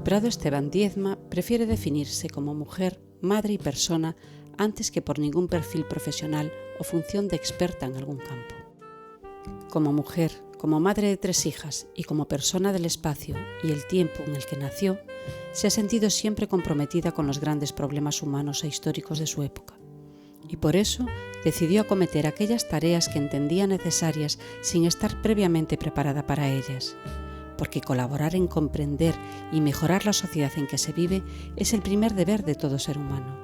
Prado Esteban Diezma prefiere definirse como mujer, madre y persona antes que por ningún perfil profesional o función de experta en algún campo. Como mujer, como madre de 3 hijas y como persona del espacio y el tiempo en el que nació, se ha sentido siempre comprometida con los grandes problemas humanos e históricos de su época. Y por eso decidió acometer aquellas tareas que entendía necesarias sin estar previamente preparada para ellas. Porque colaborar en comprender y mejorar la sociedad en que se vive es el primer deber de todo ser humano.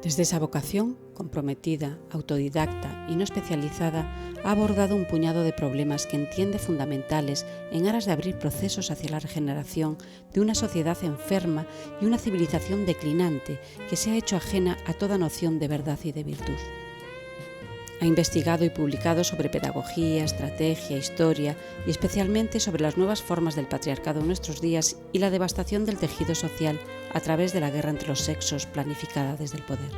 Desde esa vocación, comprometida, autodidacta y no especializada, ha abordado un puñado de problemas que entiende fundamentales en aras de abrir procesos hacia la regeneración de una sociedad enferma y una civilización declinante que se ha hecho ajena a toda noción de verdad y de virtud. Ha investigado y publicado sobre pedagogía, estrategia, historia y especialmente sobre las nuevas formas del patriarcado en nuestros días y la devastación del tejido social a través de la guerra entre los sexos planificada desde el poder.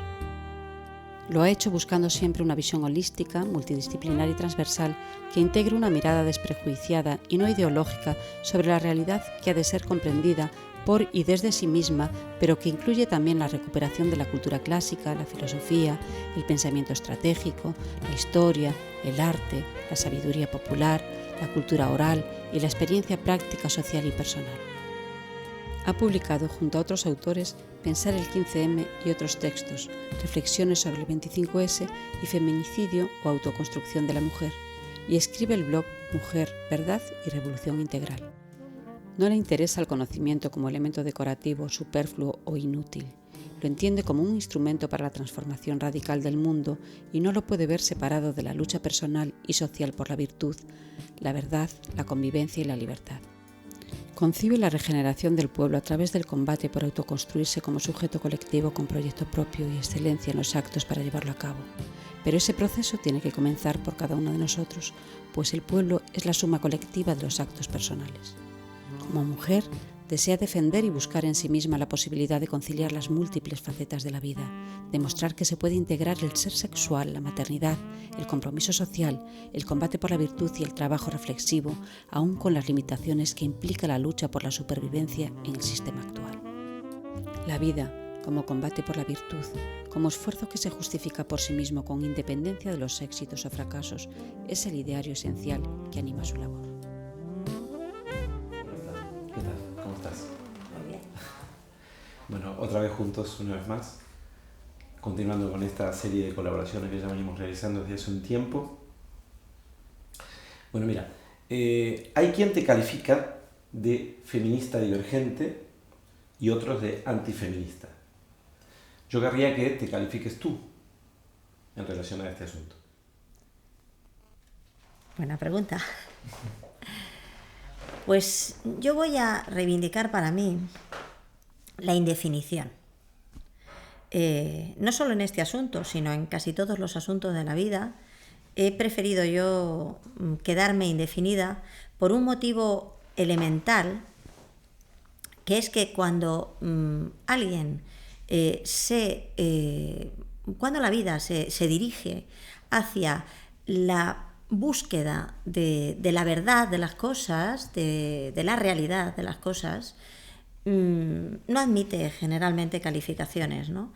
Lo ha hecho buscando siempre una visión holística, multidisciplinar y transversal que integre una mirada desprejuiciada y no ideológica sobre la realidad que ha de ser comprendida por y desde sí misma, pero que incluye también la recuperación de la cultura clásica, la filosofía, el pensamiento estratégico, la historia, el arte, la sabiduría popular, la cultura oral y la experiencia práctica, social y personal. Ha publicado junto a otros autores Pensar el 15M y otros textos, reflexiones sobre el 25S y feminicidio o autoconstrucción de la mujer, y escribe el blog Mujer, Verdad y Revolución Integral. No le interesa el conocimiento como elemento decorativo, superfluo o inútil. Lo entiende como un instrumento para la transformación radical del mundo y no lo puede ver separado de la lucha personal y social por la virtud, la verdad, la convivencia y la libertad. Concibe la regeneración del pueblo a través del combate por autoconstruirse como sujeto colectivo con proyecto propio y excelencia en los actos para llevarlo a cabo. Pero ese proceso tiene que comenzar por cada uno de nosotros, pues el pueblo es la suma colectiva de los actos personales. Como mujer, desea defender y buscar en sí misma la posibilidad de conciliar las múltiples facetas de la vida, demostrar que se puede integrar el ser sexual, la maternidad, el compromiso social, el combate por la virtud y el trabajo reflexivo, aun con las limitaciones que implica la lucha por la supervivencia en el sistema actual. La vida, como combate por la virtud, como esfuerzo que se justifica por sí mismo con independencia de los éxitos o fracasos, es el ideario esencial que anima su labor. ¿Qué tal? ¿Cómo estás? Muy bien. Bueno, otra vez juntos, una vez más, continuando con esta serie de colaboraciones que ya venimos realizando desde hace un tiempo. Bueno, mira, hay quien te califica de feminista divergente y otros de antifeminista. Yo querría que te califiques tú en relación a este asunto. Buena pregunta. Pues yo voy a reivindicar para mí la indefinición. No solo en este asunto, sino en casi todos los asuntos de la vida, he preferido yo quedarme indefinida por un motivo elemental, que es que cuando alguien cuando la vida se dirige hacia la búsqueda de la verdad de las cosas, de la realidad de las cosas, no admite generalmente calificaciones, ¿no?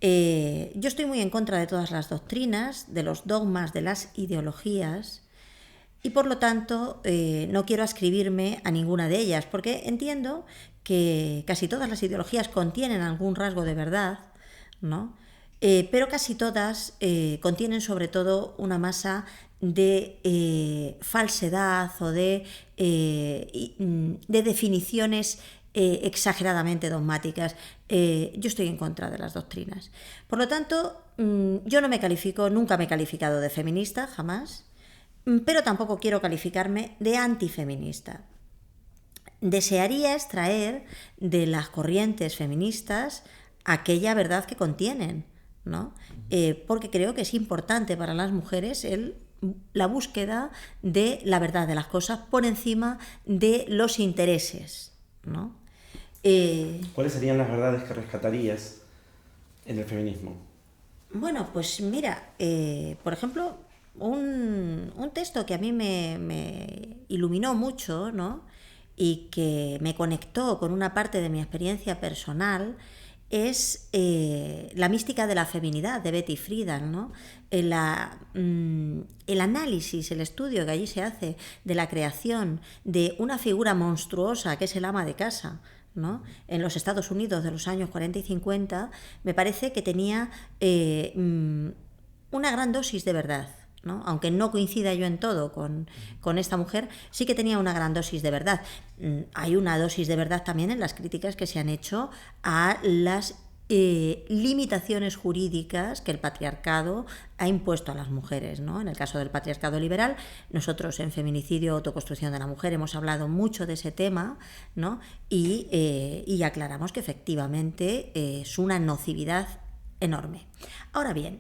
Yo estoy muy en contra de todas las doctrinas, de los dogmas, de las ideologías, y por lo tanto no quiero ascribirme a ninguna de ellas, porque entiendo que casi todas las ideologías contienen algún rasgo de verdad, ¿no? Pero casi todas contienen sobre todo una masa de falsedad o de definiciones exageradamente dogmáticas. Yo estoy en contra de las doctrinas. Por lo tanto, yo no me califico, nunca me he calificado de feminista, jamás, pero tampoco quiero calificarme de antifeminista. Desearía extraer de las corrientes feministas aquella verdad que contienen, ¿no? Porque creo que es importante para las mujeres la búsqueda de la verdad de las cosas por encima de los intereses, ¿no? ¿Cuáles serían las verdades que rescatarías en el feminismo? Bueno, pues mira, por ejemplo, un texto que a mí me iluminó mucho, ¿no? y que me conectó con una parte de mi experiencia personal es la mística de la feminidad de Betty Friedan, ¿no? El análisis, el estudio que allí se hace de la creación de una figura monstruosa que es el ama de casa, ¿no? En los Estados Unidos de los años 40 y 50, me parece que tenía una gran dosis de verdad, ¿no? Aunque no coincida yo en todo con esta mujer, sí que tenía una gran dosis de verdad. Hay una dosis de verdad también en las críticas que se han hecho a las limitaciones jurídicas que el patriarcado ha impuesto a las mujeres, ¿no? En el caso del patriarcado liberal, nosotros en Feminicidio, Autoconstrucción de la Mujer hemos hablado mucho de ese tema, ¿no? Y aclaramos que efectivamente es una nocividad enorme. Ahora bien,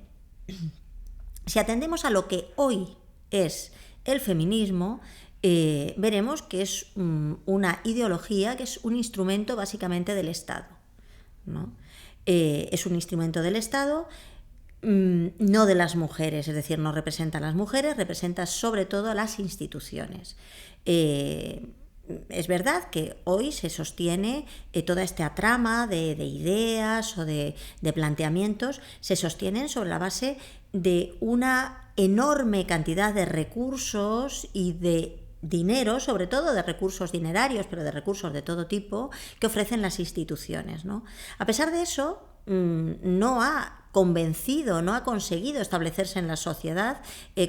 si atendemos a lo que hoy es el feminismo, veremos que es una ideología que es un instrumento básicamente del Estado, ¿no? Es un instrumento del Estado, no de las mujeres, es decir, no representa a las mujeres, representa sobre todo a las instituciones. Es verdad que hoy se sostiene toda esta trama de ideas o de planteamientos, se sostienen sobre la base de una enorme cantidad de recursos y de dinero, sobre todo de recursos dinerarios, pero de recursos de todo tipo, que ofrecen las instituciones, ¿no? A pesar de eso, no ha convencido, no ha conseguido establecerse en la sociedad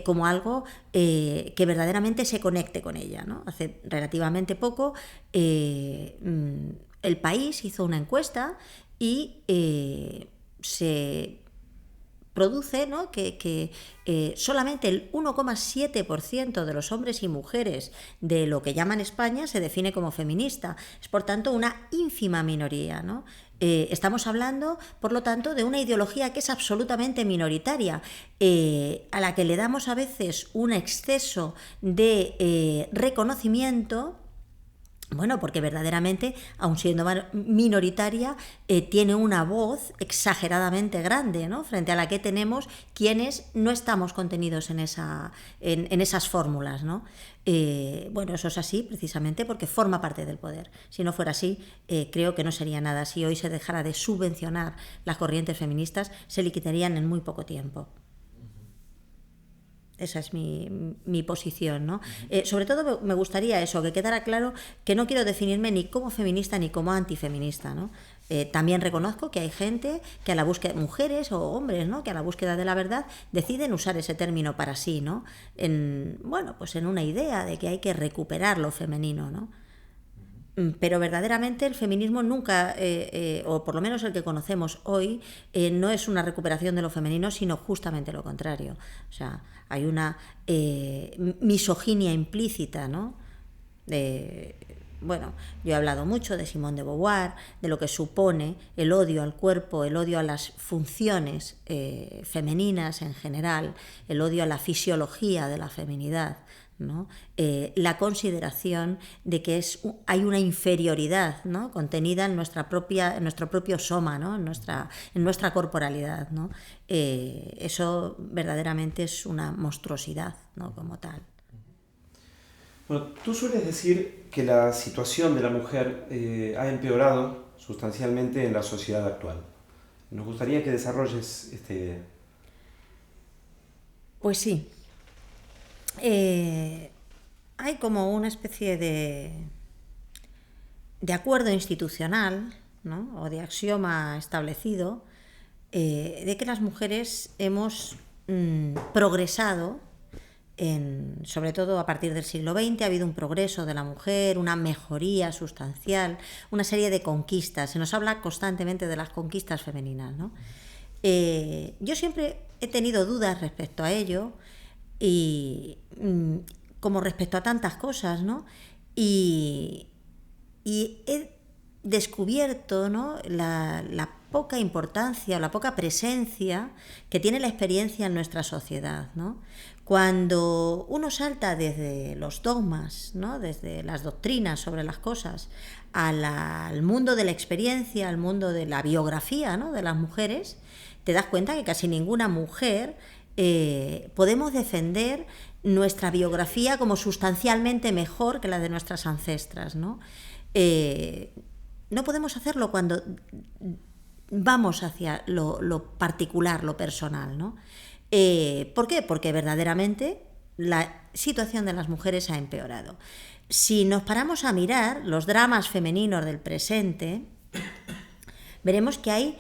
como algo que verdaderamente se conecte con ella, ¿no? Hace relativamente poco El País hizo una encuesta y se produce, ¿no?, que solamente el 1,7% de los hombres y mujeres de lo que llaman España se define como feminista. Es, por tanto, una ínfima minoría, ¿no? Estamos hablando, por lo tanto, de una ideología que es absolutamente minoritaria, a la que le damos a veces un exceso de reconocimiento. Bueno, porque verdaderamente, aun siendo minoritaria, tiene una voz exageradamente grande, ¿no?, frente a la que tenemos quienes no estamos contenidos en esas fórmulas, ¿no? Bueno, eso es así precisamente porque forma parte del poder. Si no fuera así, creo que no sería nada. Si hoy se dejara de subvencionar las corrientes feministas, se liquidarían en muy poco tiempo. Esa es mi posición, ¿no? Sobre todo me gustaría eso, que quedara claro que no quiero definirme ni como feminista ni como antifeminista, ¿no? También reconozco que hay gente que a la búsqueda, mujeres o hombres, ¿no?, que a la búsqueda de la verdad deciden usar ese término para sí, ¿no? Bueno, pues en una idea de que hay que recuperar lo femenino, ¿no? Pero verdaderamente el feminismo nunca, o por lo menos el que conocemos hoy, no es una recuperación de lo femenino, sino justamente lo contrario. O sea, hay una misoginia implícita, ¿no? Bueno, yo he hablado mucho de Simone de Beauvoir, de lo que supone el odio al cuerpo, el odio a las funciones femeninas en general, el odio a la fisiología de la feminidad, ¿no? La consideración de que hay una inferioridad, ¿no?, contenida en nuestro propio soma, ¿no?, en nuestra corporalidad, ¿no? Eso verdaderamente es una monstruosidad, ¿no?, como tal. Bueno, tú sueles decir que la situación de la mujer ha empeorado sustancialmente en la sociedad actual. Nos gustaría que desarrolles esta idea. Pues sí. Hay como una especie de acuerdo institucional, ¿no?, o de axioma establecido de que las mujeres hemos progresado, sobre todo a partir del siglo XX, ha habido un progreso de la mujer, una mejoría sustancial, una serie de conquistas. Se nos habla constantemente de las conquistas femeninas, ¿no? Yo siempre he tenido dudas respecto a ello, y como respecto a tantas cosas, ¿no? Y he descubierto, ¿no?, la poca importancia, la poca presencia que tiene la experiencia en nuestra sociedad, ¿no? Cuando uno salta desde los dogmas, ¿no?, desde las doctrinas sobre las cosas, al mundo de la experiencia, al mundo de la biografía, ¿no?, de las mujeres, te das cuenta que casi ninguna mujer podemos defender nuestra biografía como sustancialmente mejor que la de nuestras ancestras, ¿no? No podemos hacerlo cuando vamos hacia lo particular, lo personal, ¿no? ¿Por qué? Porque verdaderamente la situación de las mujeres ha empeorado. Si nos paramos a mirar los dramas femeninos del presente, veremos que hay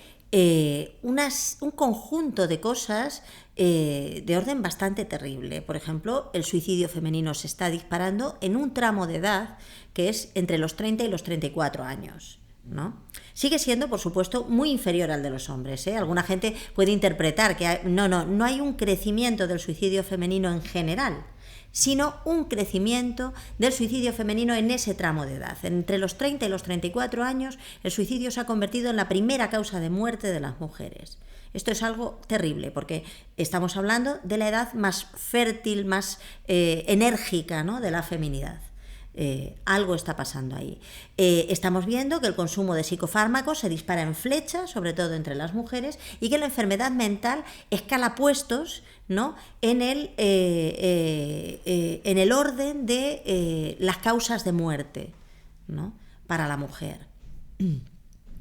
un conjunto de cosas de orden bastante terrible. Por ejemplo, el suicidio femenino se está disparando en un tramo de edad que es entre los 30 y los 34 años, ¿no? Sigue siendo, por supuesto, muy inferior al de los hombres, ¿eh? Alguna gente puede interpretar que no hay un crecimiento del suicidio femenino en general, sino un crecimiento del suicidio femenino en ese tramo de edad. Entre los 30 y los 34 años, el suicidio se ha convertido en la primera causa de muerte de las mujeres. Esto es algo terrible, porque estamos hablando de la edad más fértil, más enérgica, ¿no?, de la feminidad. Algo está pasando ahí. Estamos viendo que el consumo de psicofármacos se dispara en flecha, sobre todo entre las mujeres, y que la enfermedad mental escala puestos, ¿no?, en el orden de las causas de muerte, ¿no?, para la mujer.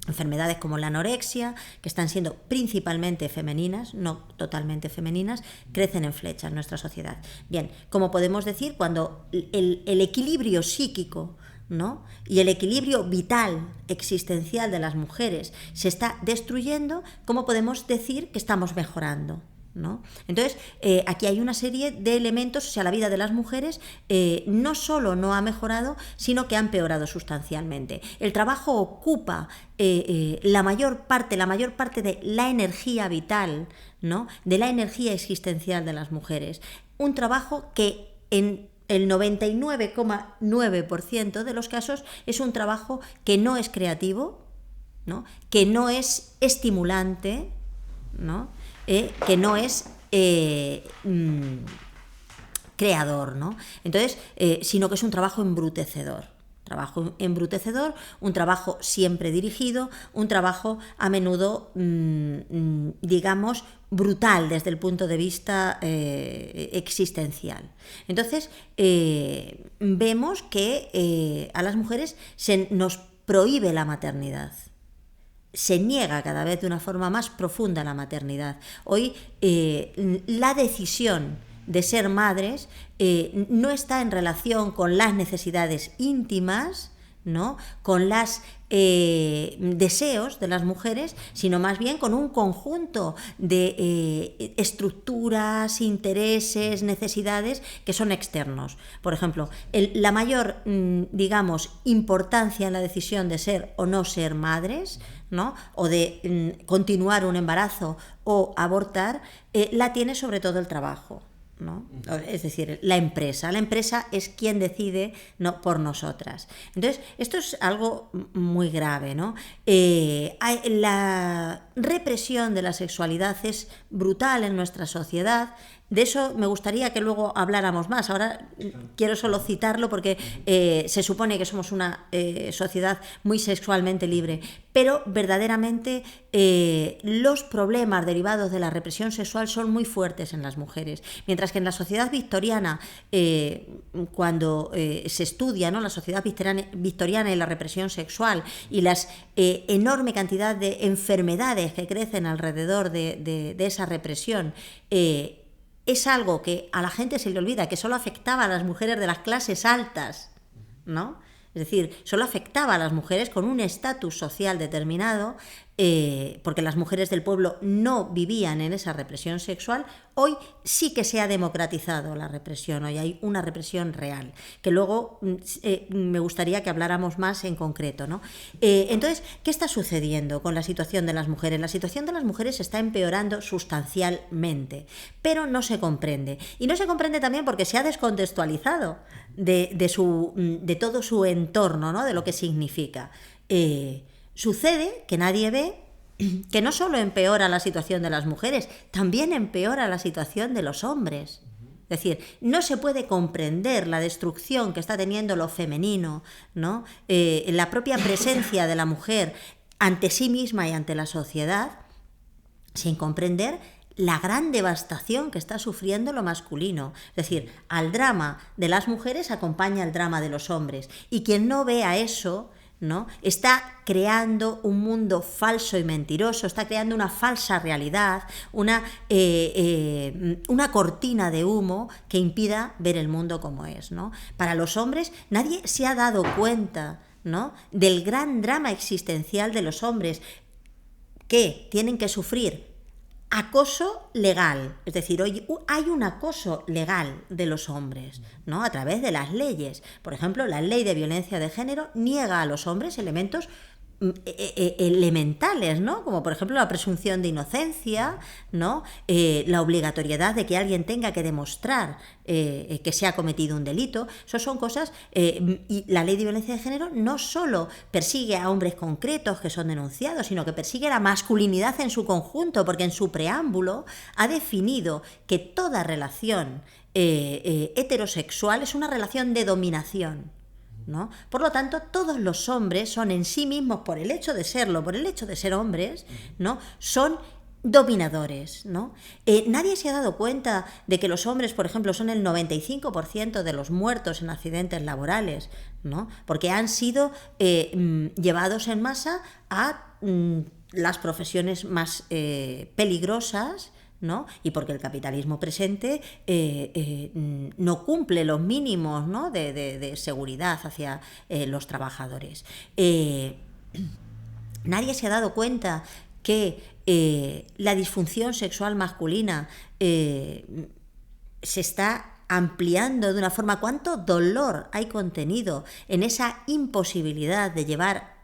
Enfermedades como la anorexia, que están siendo principalmente femeninas, no totalmente femeninas, crecen en flecha en nuestra sociedad. Bien, como podemos decir, cuando el equilibrio psíquico, ¿no?, y el equilibrio vital, existencial de las mujeres se está destruyendo, ¿cómo podemos decir que estamos mejorando?, ¿no? Entonces, aquí hay una serie de elementos. O sea, la vida de las mujeres no solo no ha mejorado, sino que ha empeorado sustancialmente. El trabajo ocupa la mayor parte de la energía vital, ¿no?, de la energía existencial de las mujeres. Un trabajo que en el 99,9% de los casos es un trabajo que no es creativo, ¿no?, que no es estimulante, ¿no?, que no es creador, ¿no? Entonces, sino que es un trabajo embrutecedor. Un trabajo siempre dirigido, un trabajo a menudo, digamos, brutal desde el punto de vista existencial. Entonces, vemos que a las mujeres se nos prohíbe la maternidad. Se niega cada vez de una forma más profunda la maternidad. Hoy la decisión de ser madres no está en relación con las necesidades íntimas, ¿no?, con los deseos de las mujeres, sino más bien con un conjunto de estructuras, intereses, necesidades que son externos. Por ejemplo, la mayor, digamos, importancia en la decisión de ser o no ser madres, ¿no?, o de continuar un embarazo o abortar, la tiene sobre todo el trabajo, ¿no? Es decir, la empresa es quien decide, no por nosotras. Entonces, esto es algo muy grave, ¿no? La represión de la sexualidad es brutal en nuestra sociedad. De eso me gustaría que luego habláramos más. Ahora quiero solo citarlo porque se supone que somos una sociedad muy sexualmente libre, pero verdaderamente los problemas derivados de la represión sexual son muy fuertes en las mujeres. Mientras que en la sociedad victoriana, cuando se estudia, ¿no?, la sociedad victoriana y la represión sexual y las enorme cantidad de enfermedades que crecen alrededor de esa represión, es algo que a la gente se le olvida, que solo afectaba a las mujeres de las clases altas, ¿no? Es decir, solo afectaba a las mujeres con un estatus social determinado, porque las mujeres del pueblo no vivían en esa represión sexual. Hoy sí que se ha democratizado la represión, hoy hay una represión real, que luego me gustaría que habláramos más en concreto, ¿no? Entonces, ¿qué está sucediendo con la situación de las mujeres? La situación de las mujeres está empeorando sustancialmente, pero no se comprende. Y no se comprende también porque se ha descontextualizado de todo su entorno, ¿no?, de lo que significa. Sucede que nadie ve que no solo empeora la situación de las mujeres, también empeora la situación de los hombres. Es decir, no se puede comprender la destrucción que está teniendo lo femenino, ¿no?, la propia presencia de la mujer ante sí misma y ante la sociedad, sin comprender la gran devastación que está sufriendo lo masculino. Es decir, al drama de las mujeres acompaña el drama de los hombres. Y quien no vea eso, ¿no?, está creando un mundo falso y mentiroso, está creando una falsa realidad, una cortina de humo que impida ver el mundo como es, ¿no? Para los hombres, nadie se ha dado cuenta, ¿no?, del gran drama existencial de los hombres, que tienen que sufrir acoso legal, es decir, hoy hay un acoso legal de los hombres, ¿no?, a través de las leyes. Por ejemplo, la ley de violencia de género niega a los hombres elementos elementales, ¿no?, como por ejemplo la presunción de inocencia, ¿no?, la obligatoriedad de que alguien tenga que demostrar que se ha cometido un delito. Eso son cosas, y la ley de violencia de género no solo persigue a hombres concretos que son denunciados, sino que persigue la masculinidad en su conjunto, porque en su preámbulo ha definido que toda relación heterosexual es una relación de dominación, ¿no? Por lo tanto, todos los hombres son en sí mismos, por el hecho de serlo, por el hecho de ser hombres, ¿no?, son dominadores, ¿no? Nadie se ha dado cuenta de que los hombres, por ejemplo, son el 95% de los muertos en accidentes laborales, ¿no?, porque han sido llevados en masa a las profesiones más peligrosas, ¿no?, y porque el capitalismo presente no cumple los mínimos, ¿no?, de seguridad hacia los trabajadores. Nadie se ha dado cuenta que la disfunción sexual masculina se está ampliando de una forma. ¿Cuánto dolor hay contenido en esa imposibilidad de llevar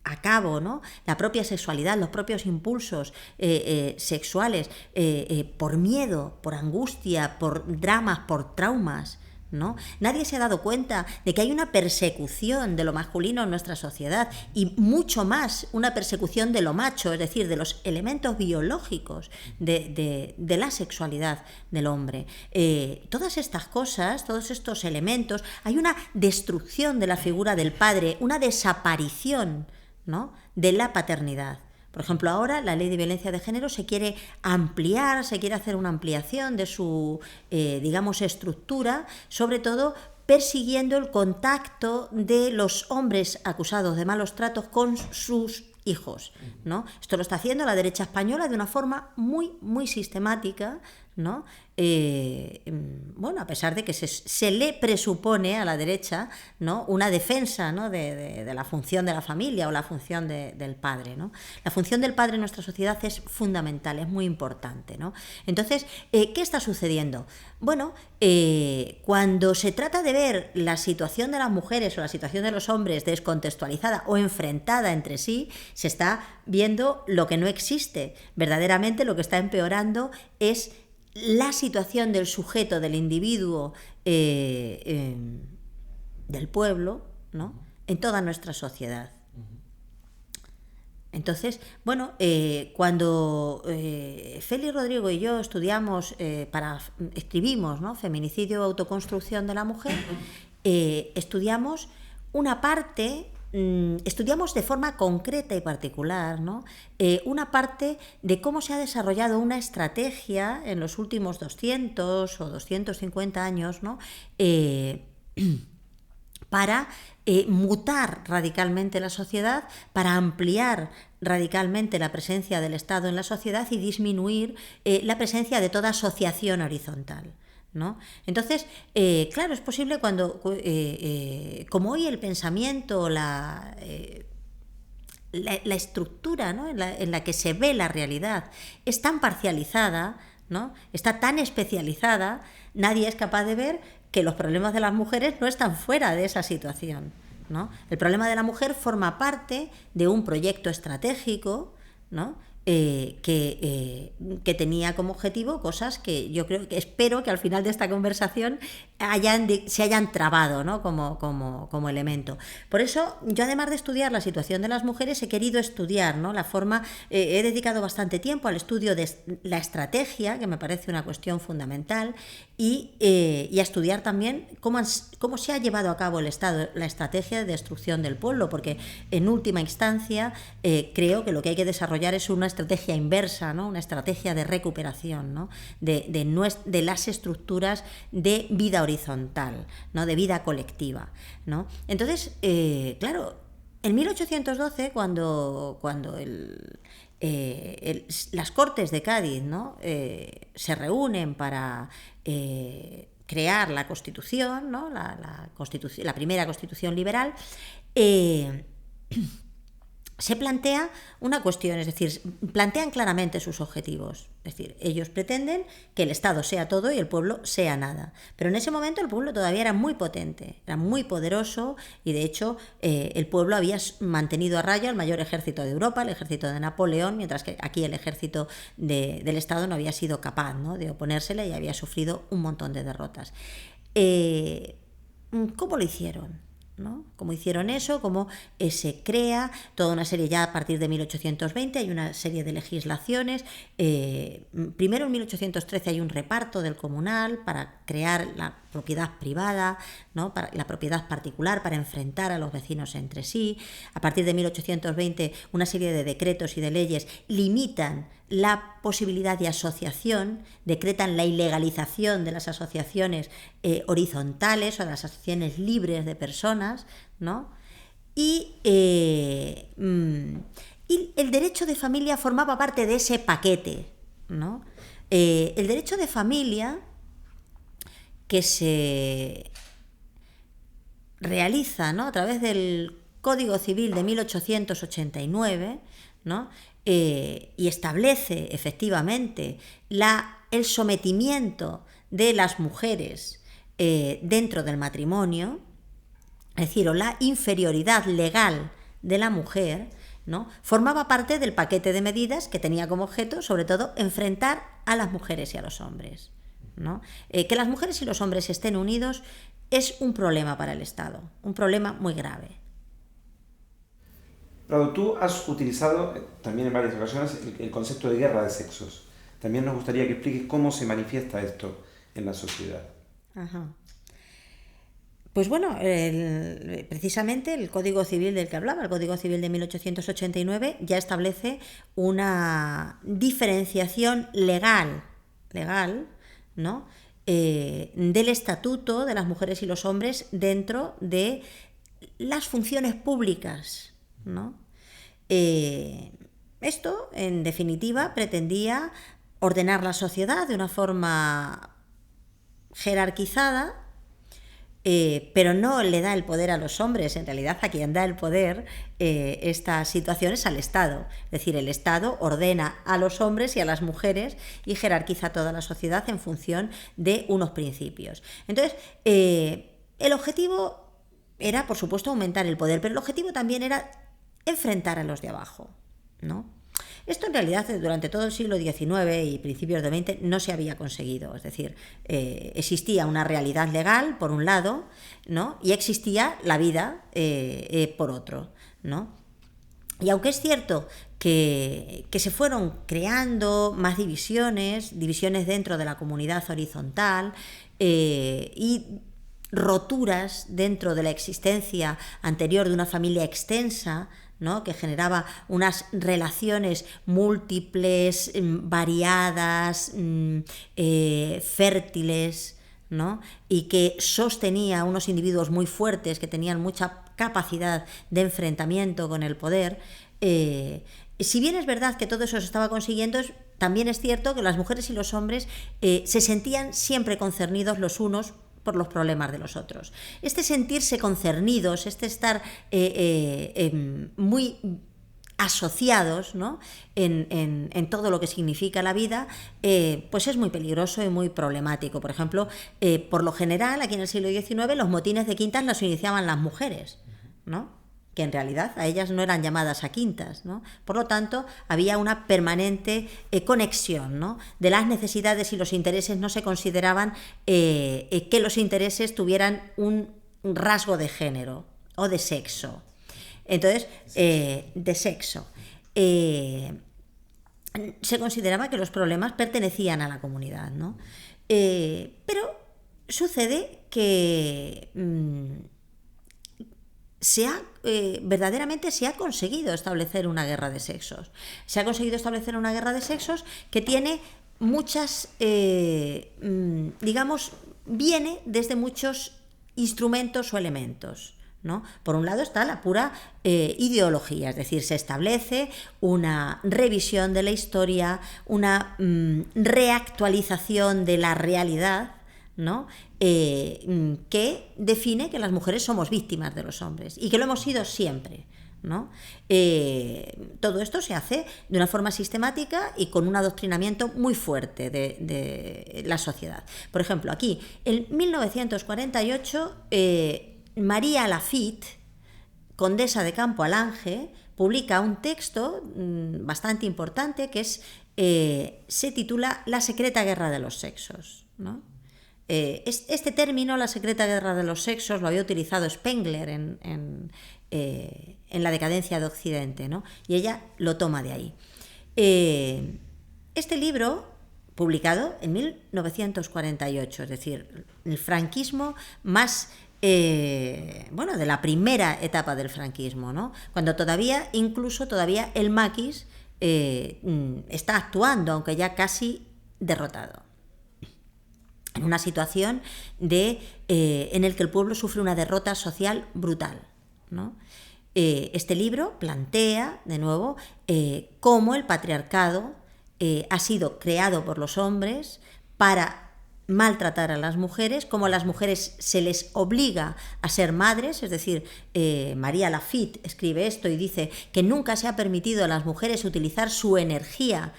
a cabo, ¿no?, la propia sexualidad, los propios impulsos sexuales, por miedo, por angustia, por dramas, por traumas, ¿no? Nadie se ha dado cuenta de que hay una persecución de lo masculino en nuestra sociedad, y mucho más una persecución de lo macho, es decir, de los elementos biológicos de la sexualidad del hombre. Todas estas cosas, todos estos elementos, hay una destrucción de la figura del padre, una desaparición, ¿no?, de la paternidad. Por ejemplo, ahora la ley de violencia de género se quiere ampliar, se quiere hacer una ampliación de su, digamos, estructura, sobre todo persiguiendo el contacto de los hombres acusados de malos tratos con sus hijos, ¿no? Esto lo está haciendo la derecha española de una forma muy, muy sistemática, ¿no? Bueno, a pesar de que se le presupone a la derecha, ¿no?, una defensa, ¿no?, de la función de la familia o la función del padre, ¿no? La función del padre en nuestra sociedad es fundamental, es muy importante, ¿no? Entonces, ¿qué está sucediendo? Bueno, cuando se trata de ver la situación de las mujeres o la situación de los hombres descontextualizada o enfrentada entre sí, se está viendo lo que no existe. Verdaderamente lo que está empeorando es la situación del sujeto, del individuo, del pueblo, ¿no?, en toda nuestra sociedad. Entonces, bueno, cuando Félix Rodrigo y yo escribimos, ¿no?, Feminicidio, autoconstrucción de la mujer, estudiamos una parte. Estudiamos de forma concreta y particular, ¿no?, una parte de cómo se ha desarrollado una estrategia en los últimos 200 o 250 años, ¿no?, para mutar radicalmente la sociedad, para ampliar radicalmente la presencia del Estado en la sociedad y disminuir la presencia de toda asociación horizontal, ¿no? Entonces, claro, es posible cuando, como hoy el pensamiento, la estructura, ¿no?, en la que se ve la realidad es tan parcializada, ¿no?, está tan especializada, nadie es capaz de ver que los problemas de las mujeres no están fuera de esa situación, ¿no? El problema de la mujer forma parte de un proyecto estratégico, ¿no?, que tenía como objetivo cosas que yo espero que al final de esta conversación se hayan trabado, ¿no?, como elemento. Por eso yo, además de estudiar la situación de las mujeres, he querido estudiar, ¿no?, la forma, he dedicado bastante tiempo al estudio de la estrategia, que me parece una cuestión fundamental, y a estudiar también cómo se ha llevado a cabo el Estado la estrategia de destrucción del pueblo, porque en última instancia creo que lo que hay que desarrollar es una estrategia estrategia inversa, ¿no? Una estrategia de recuperación, ¿no? de las estructuras de vida horizontal, ¿no? De vida colectiva, ¿no? Entonces, claro, en 1812, cuando las Cortes de Cádiz, ¿no? Se reúnen para crear la Constitución, ¿no? La primera Constitución liberal, se plantea una cuestión, es decir, plantean claramente sus objetivos. Es decir, ellos pretenden que el Estado sea todo y el pueblo sea nada. Pero en ese momento el pueblo todavía era muy potente, era muy poderoso, y de hecho el pueblo había mantenido a raya el mayor ejército de Europa, el ejército de Napoleón, mientras que aquí el ejército del Estado no había sido capaz, ¿no? de oponérsele y había sufrido un montón de derrotas. ¿Cómo lo hicieron? ¿No? Cómo hicieron eso, cómo se crea toda una serie, ya a partir de 1820 hay una serie de legislaciones. Primero en 1813 hay un reparto del comunal para crear la propiedad privada, ¿no? Para la propiedad particular, para enfrentar a los vecinos entre sí. A partir de 1820 una serie de decretos y de leyes limitan la posibilidad de asociación, decretan la ilegalización de las asociaciones horizontales o de las asociaciones libres de personas, ¿no? Y el derecho de familia formaba parte de ese paquete, ¿no? El derecho de familia que se realiza, ¿no? A través del Código Civil de 1889, ¿no? Y establece efectivamente el sometimiento de las mujeres dentro del matrimonio, es decir, o la inferioridad legal de la mujer, ¿no? Formaba parte del paquete de medidas que tenía como objeto, sobre todo, enfrentar a las mujeres y a los hombres, ¿no? Que las mujeres y los hombres estén unidos es un problema para el Estado, un problema muy grave. Prado, tú has utilizado también en varias ocasiones el concepto de guerra de sexos. También nos gustaría que expliques cómo se manifiesta esto en la sociedad. Ajá. Pues bueno, precisamente el Código Civil del que hablaba, el Código Civil de 1889, ya establece una diferenciación legal, ¿no? Del estatuto de las mujeres y los hombres dentro de las funciones públicas, ¿no? Esto, en definitiva, pretendía ordenar la sociedad de una forma jerarquizada, pero no le da el poder a los hombres. En realidad, a quien da el poder estas situaciones al Estado. Es decir, el Estado ordena a los hombres y a las mujeres y jerarquiza toda la sociedad en función de unos principios. Entonces, el objetivo era, por supuesto, aumentar el poder, pero el objetivo también era enfrentar a los de abajo, ¿no? Esto en realidad durante todo el siglo XIX y principios del XX no se había conseguido, es decir, existía una realidad legal por un lado, ¿no? Y existía la vida por otro, ¿no? Y aunque es cierto que se fueron creando más divisiones dentro de la comunidad horizontal y roturas dentro de la existencia anterior de una familia extensa, ¿no? Que generaba unas relaciones múltiples, variadas, fértiles, ¿no? Y que sostenía a unos individuos muy fuertes que tenían mucha capacidad de enfrentamiento con el poder. Si bien es verdad que todo eso se estaba consiguiendo, también es cierto que las mujeres y los hombres se sentían siempre concernidos los unos por los problemas de los otros. Este sentirse concernidos, este estar muy asociados, ¿no? en todo lo que significa la vida, pues es muy peligroso y muy problemático. Por ejemplo, por lo general, aquí en el siglo XIX, los motines de quintas los iniciaban las mujeres, ¿no? Que en realidad a ellas no eran llamadas a quintas, ¿no? Por lo tanto, había una permanente conexión, ¿no? De las necesidades y los intereses. No se consideraban que los intereses tuvieran un rasgo de género o de sexo. Entonces, de sexo. Se consideraba que los problemas pertenecían a la comunidad, ¿no? Pero sucede que verdaderamente se ha conseguido establecer una guerra de sexos. Se ha conseguido establecer una guerra de sexos que tiene muchas, digamos, viene desde muchos instrumentos o elementos, ¿no? Por un lado está la pura ideología, es decir, se establece una revisión de la historia, una reactualización de la realidad, ¿no? Que define que las mujeres somos víctimas de los hombres y que lo hemos sido siempre, ¿no? Todo esto se hace de una forma sistemática y con un adoctrinamiento muy fuerte de la sociedad. Por ejemplo, aquí, en 1948, María Lafitte, condesa de Campo Alange, publica un texto bastante importante que se titula La secreta guerra de los sexos, ¿no? Este término, la secreta guerra de los sexos, lo había utilizado Spengler en la decadencia de Occidente, ¿no? Y ella lo toma de ahí. Este libro, publicado en 1948, es decir, el franquismo más, de la primera etapa del franquismo, ¿no? Cuando todavía el maquis está actuando, aunque ya casi derrotado. En una situación en el que el pueblo sufre una derrota social brutal, ¿no? Este libro plantea, de nuevo, cómo el patriarcado ha sido creado por los hombres para maltratar a las mujeres, cómo a las mujeres se les obliga a ser madres, es decir, María Lafitte escribe esto y dice que nunca se ha permitido a las mujeres utilizar su energía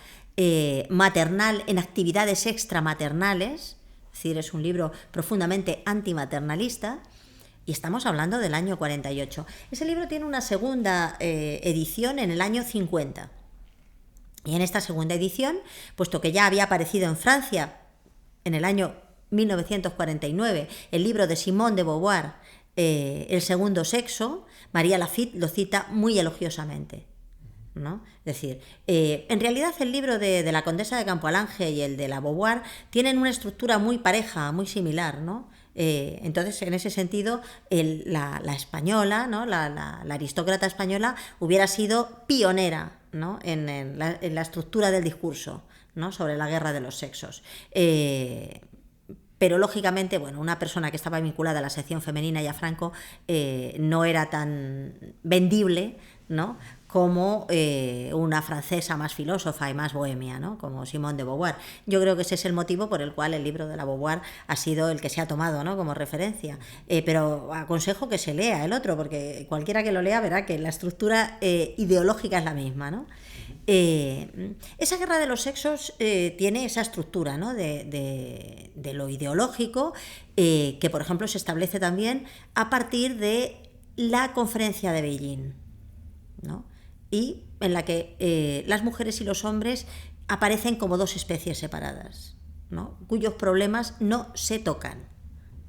maternal en actividades extramaternales. Es decir, es un libro profundamente antimaternalista y estamos hablando del año 48. Ese libro tiene una segunda edición en el año 50. Y en esta segunda edición, puesto que ya había aparecido en Francia en el año 1949 el libro de Simone de Beauvoir, El segundo sexo, María Lafitte lo cita muy elogiosamente, ¿no? Es decir, en realidad el libro de la condesa de Campo Alange y el de la Beauvoir tienen una estructura muy pareja, muy similar, ¿no? Entonces, en ese sentido, la española, ¿no? la aristócrata española hubiera sido pionera, ¿no? en la estructura del discurso, ¿no? Sobre la guerra de los sexos. Pero lógicamente, una persona que estaba vinculada a la sección femenina y a Franco no era tan vendible, ¿no? Como una francesa más filósofa y más bohemia, ¿no? Como Simone de Beauvoir. Yo creo que ese es el motivo por el cual el libro de la Beauvoir ha sido el que se ha tomado, ¿no? Como referencia. Pero aconsejo que se lea el otro, porque cualquiera que lo lea verá que la estructura ideológica es la misma, ¿no? Esa guerra de los sexos tiene esa estructura, ¿no? de lo ideológico, que por ejemplo se establece también a partir de la conferencia de Beijing, ¿no? Y en la que las mujeres y los hombres aparecen como dos especies separadas, ¿no? Cuyos problemas no se tocan,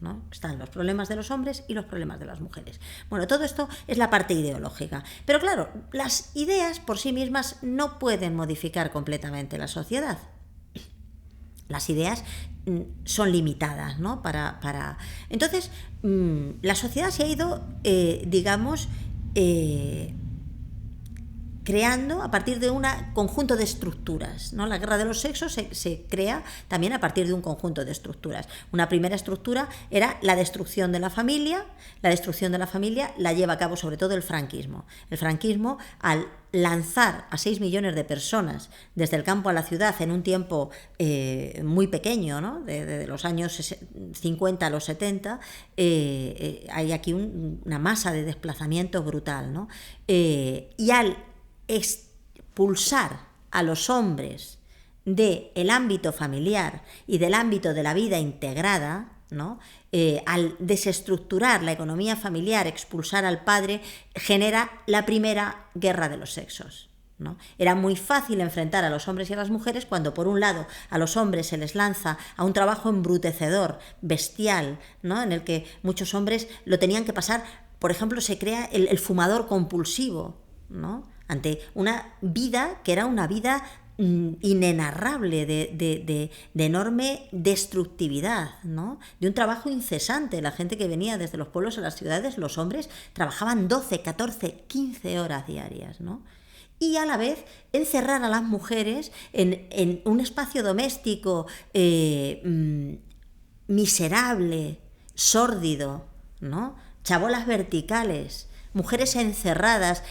¿no? Están los problemas de los hombres y los problemas de las mujeres. Bueno, todo esto es la parte ideológica. Pero claro, las ideas por sí mismas no pueden modificar completamente la sociedad. Las ideas son limitadas, ¿no? Entonces, la sociedad se ha ido, creando a partir de un conjunto de estructuras, ¿no? La guerra de los sexos se crea también a partir de un conjunto de estructuras. Una primera estructura era la destrucción de la familia. La destrucción de la familia la lleva a cabo sobre todo el franquismo. El franquismo, al lanzar a 6 millones de personas desde el campo a la ciudad en un tiempo muy pequeño, ¿no? De los años 50 a los 70, hay aquí una masa de desplazamiento brutal, ¿no? Y al expulsar a los hombres del ámbito familiar y del ámbito de la vida integrada, ¿no? Al desestructurar la economía familiar, expulsar al padre, genera la primera guerra de los sexos, ¿no? Era muy fácil enfrentar a los hombres y a las mujeres cuando, por un lado, a los hombres se les lanza a un trabajo embrutecedor, bestial, ¿no? En el que muchos hombres lo tenían que pasar. Por ejemplo, se crea el fumador compulsivo, ¿no? Ante una vida que era una vida inenarrable de enorme destructividad, ¿no? De un trabajo incesante. La gente que venía desde los pueblos a las ciudades, los hombres, trabajaban 12, 14, 15 horas diarias, ¿no? Y a la vez encerrar a las mujeres en un espacio doméstico miserable, sórdido, ¿no? Chabolas verticales, mujeres encerradas,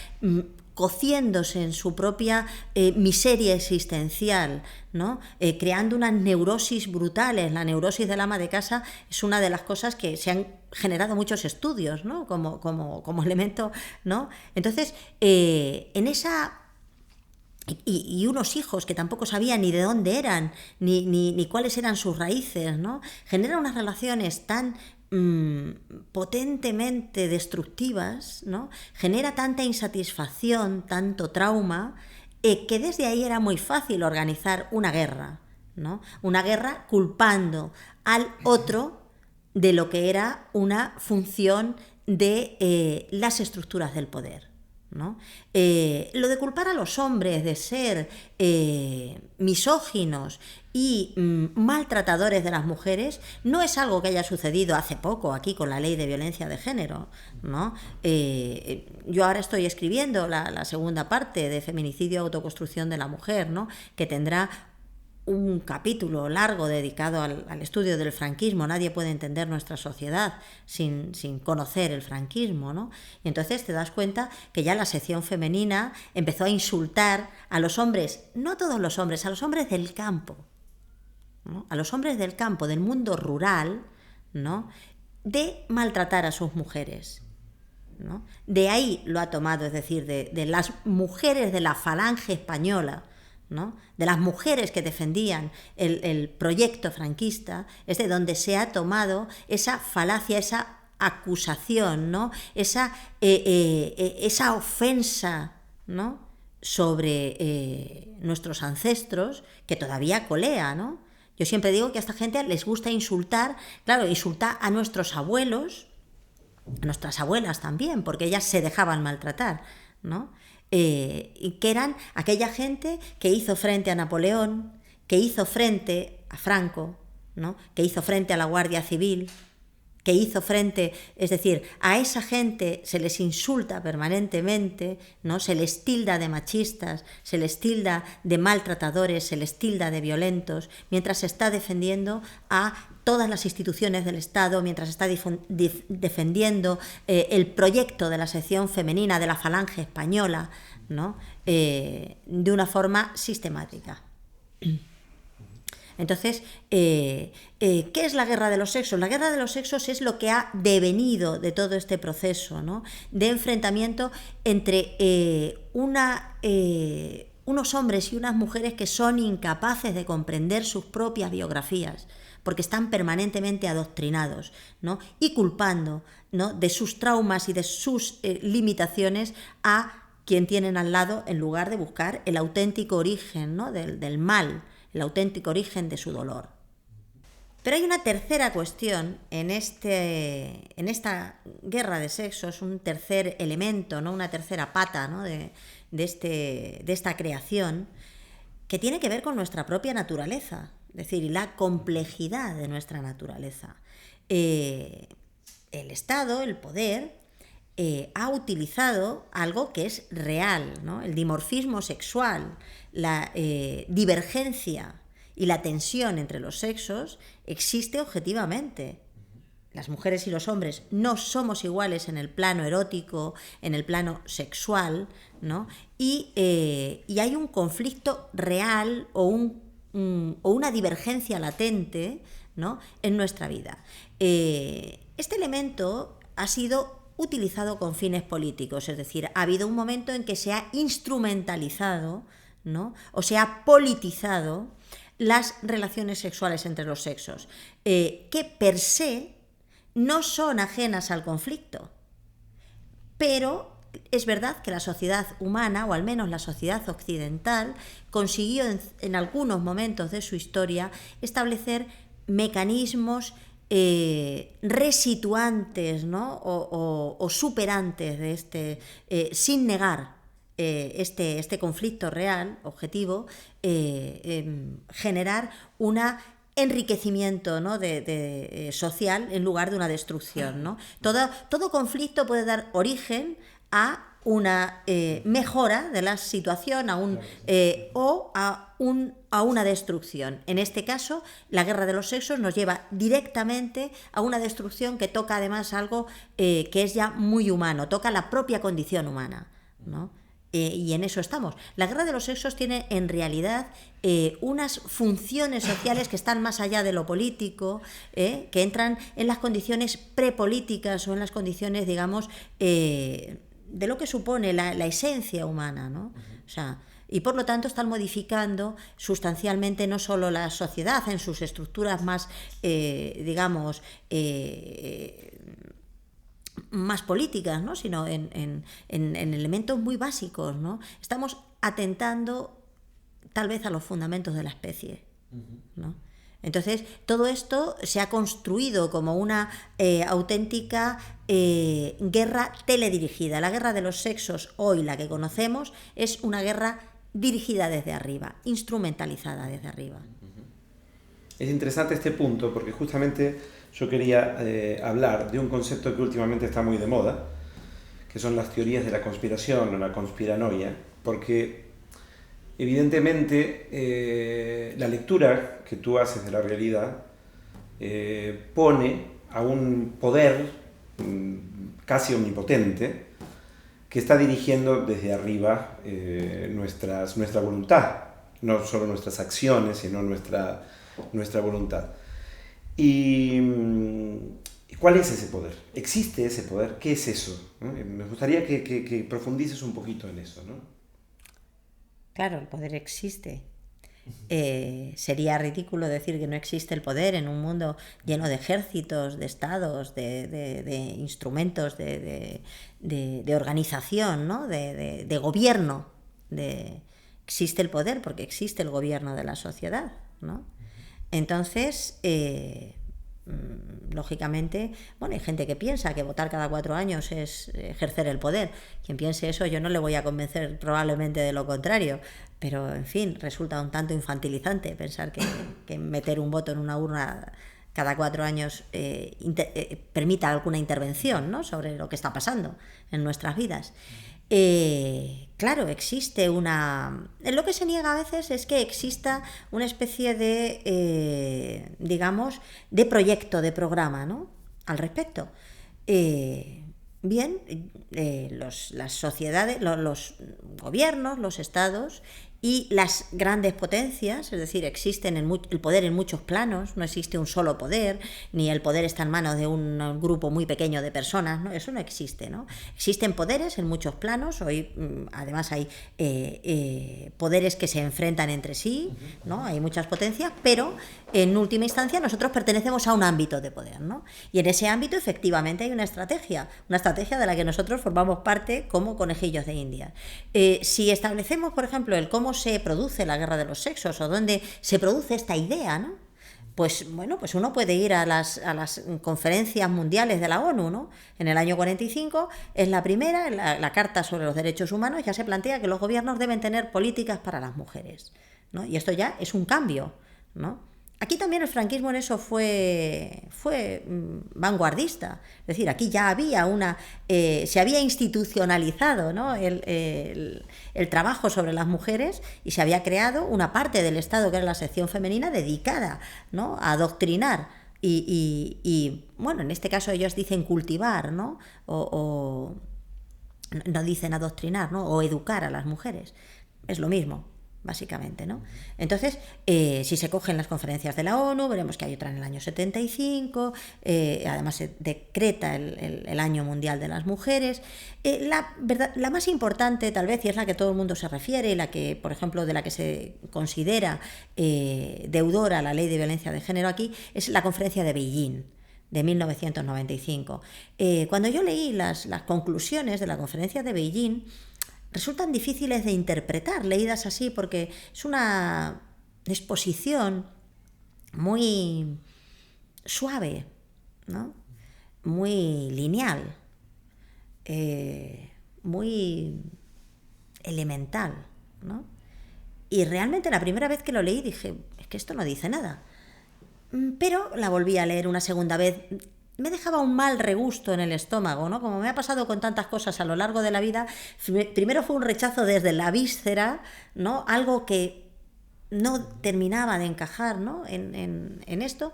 cociéndose en su propia miseria existencial, ¿no? Creando unas neurosis brutales. La neurosis del ama de casa es una de las cosas que se han generado muchos estudios, ¿no? como elemento, ¿no? Entonces, en esa... Y unos hijos que tampoco sabían ni de dónde eran, ni cuáles eran sus raíces, ¿no? Generan unas relaciones tan potentemente destructivas, ¿no? Genera tanta insatisfacción, tanto trauma, que desde ahí era muy fácil organizar una guerra, ¿no? Una guerra culpando al otro de lo que era una función de las estructuras del poder, ¿no? Lo de culpar a los hombres de ser misóginos y maltratadores de las mujeres no es algo que haya sucedido hace poco aquí con la ley de violencia de género, ¿no? Yo ahora estoy escribiendo la segunda parte de Feminicidio, autoconstrucción de la mujer, ¿no? Que tendrá un capítulo largo dedicado al estudio del franquismo. Nadie puede entender nuestra sociedad sin conocer el franquismo, ¿no? Y entonces te das cuenta que ya la sección femenina empezó a insultar a los hombres, no a todos los hombres, a los hombres del campo, ¿no? A los hombres del campo, del mundo rural, ¿no? De maltratar a sus mujeres, ¿no? De ahí lo ha tomado, es decir, de las mujeres de la falange española, ¿no? De las mujeres que defendían el proyecto franquista, es de donde se ha tomado esa falacia, esa acusación, ¿no? Esa ofensa, ¿no? Sobre nuestros ancestros, que todavía colea, ¿no? Yo siempre digo que a esta gente les gusta insultar, claro, insultar a nuestros abuelos, a nuestras abuelas también, porque ellas se dejaban maltratar, ¿no? Y que eran aquella gente que hizo frente a Napoleón, que hizo frente a Franco, ¿no? Que hizo frente a la Guardia Civil, que hizo frente, es decir, a esa gente se les insulta permanentemente, ¿no? Se les tilda de machistas, se les tilda de maltratadores, se les tilda de violentos, mientras se está defendiendo a todas las instituciones del Estado, mientras está defendiendo el proyecto de la sección femenina de la falange española, ¿no? De una forma sistemática. Entonces, ¿qué es la guerra de los sexos? La guerra de los sexos es lo que ha devenido de todo este proceso, ¿no? De enfrentamiento entre unos hombres y unas mujeres que son incapaces de comprender sus propias biografías, porque están permanentemente adoctrinados, ¿no? Y culpando, ¿no? De sus traumas y de sus limitaciones a quien tienen al lado, en lugar de buscar el auténtico origen, ¿no? del mal, el auténtico origen de su dolor. Pero hay una tercera cuestión en esta guerra de sexos, un tercer elemento, ¿no? Una tercera pata, ¿no? de esta creación, que tiene que ver con nuestra propia naturaleza, es decir, la complejidad de nuestra naturaleza. El Estado, el poder, ha utilizado algo que es real, ¿no? El dimorfismo sexual, la divergencia y la tensión entre los sexos existe objetivamente. Las mujeres y los hombres no somos iguales en el plano erótico, en el plano sexual, ¿no? Y hay un conflicto real o una divergencia latente, ¿no? En nuestra vida. Este elemento ha sido utilizado con fines políticos, es decir, ha habido un momento en que se ha instrumentalizado, ¿no? O se ha politizado las relaciones sexuales entre los sexos, que per se no son ajenas al conflicto, pero es verdad que la sociedad humana, o al menos la sociedad occidental, consiguió en algunos momentos de su historia establecer mecanismos resituantes, ¿no? o superantes de sin negar este conflicto real, objetivo, generar una enriquecimiento, ¿no?, social en lugar de una destrucción, ¿no? Todo conflicto puede dar origen a una mejora de la situación o a una destrucción. En este caso, la guerra de los sexos nos lleva directamente a una destrucción que toca además algo que es ya muy humano, toca la propia condición humana, ¿no? Y en eso estamos. La guerra de los sexos tiene en realidad unas funciones sociales que están más allá de lo político, que entran en las condiciones prepolíticas o en las condiciones, digamos, de lo que supone la esencia humana, ¿no? O sea, y por lo tanto están modificando sustancialmente no solo la sociedad en sus estructuras más, digamos, más políticas, ¿no?, sino en elementos muy básicos, ¿no? Estamos atentando tal vez a los fundamentos de la especie, ¿no? Entonces, todo esto se ha construido como una auténtica guerra teledirigida. La guerra de los sexos, hoy la que conocemos, es una guerra dirigida desde arriba, instrumentalizada desde arriba. Es interesante este punto porque justamente yo quería hablar de un concepto que últimamente está muy de moda, que son las teorías de la conspiración o la conspiranoia, porque evidentemente la lectura que tú haces de la realidad pone a un poder casi omnipotente que está dirigiendo desde arriba nuestra voluntad, no solo nuestras acciones, sino nuestra voluntad. ¿Y cuál es ese poder? ¿Existe ese poder? ¿Qué es eso? ¿No? Me gustaría que profundices un poquito en eso, ¿no? Claro, el poder existe. Sería ridículo decir que no existe el poder en un mundo lleno de ejércitos, de estados, de instrumentos, de organización, ¿no?, de gobierno. Existe el poder porque existe el gobierno de la sociedad, ¿no? Entonces, lógicamente, bueno, hay gente que piensa que votar cada 4 años es ejercer el poder. Quien piense eso, yo no le voy a convencer probablemente de lo contrario, pero en fin, resulta un tanto infantilizante pensar que meter un voto en una urna cada 4 años permita alguna intervención, ¿no?, sobre lo que está pasando en nuestras vidas. Claro, existe lo que se niega a veces es que exista una especie de, digamos, de proyecto, de programa, ¿no?, al respecto. Bien, las sociedades, los gobiernos, los estados y las grandes potencias, es decir, existen el poder en muchos planos, no existe un solo poder, ni el poder está en manos de un grupo muy pequeño de personas, ¿no? Eso no existe, ¿no? Existen poderes en muchos planos, hoy además hay poderes que se enfrentan entre sí, ¿no? Hay muchas potencias, pero en última instancia nosotros pertenecemos a un ámbito de poder, ¿no? Y en ese ámbito efectivamente hay una estrategia de la que nosotros formamos parte como conejillos de India. Si establecemos, por ejemplo, el cómo se produce la guerra de los sexos o dónde se produce esta idea, ¿no?, pues bueno, pues uno puede ir a las conferencias mundiales de la ONU, ¿no? En el año 45 es la primera, la Carta sobre los Derechos Humanos, ya se plantea que los gobiernos deben tener políticas para las mujeres, ¿no? Y esto ya es un cambio, ¿no? Aquí también el franquismo en eso fue vanguardista, es decir, aquí ya había se había institucionalizado, ¿no?, el trabajo sobre las mujeres y se había creado una parte del Estado que era la sección femenina dedicada, ¿no?, a adoctrinar y bueno, en este caso ellos dicen cultivar, ¿no?, o no dicen adoctrinar, ¿no?, o educar a las mujeres, es lo mismo, básicamente, ¿no? Entonces, si se cogen las conferencias de la ONU, veremos que hay otra en el año 75, además se decreta el Año Mundial de las Mujeres. La más importante, tal vez, y es la que todo el mundo se refiere, y la que, por ejemplo, de la que se considera deudora a la Ley de Violencia de Género aquí, es la Conferencia de Beijing, de 1995. Cuando yo leí las conclusiones de la Conferencia de Beijing, resultan difíciles de interpretar, leídas así, porque es una exposición muy suave, ¿no?, muy lineal, muy elemental, ¿no? Y realmente la primera vez que lo leí dije, es que esto no dice nada. Pero la volví a leer una segunda vez. Me dejaba un mal regusto en el estómago, ¿no? Como me ha pasado con tantas cosas a lo largo de la vida, primero fue un rechazo desde la víscera, ¿no? Algo que no terminaba de encajar, ¿no? en esto.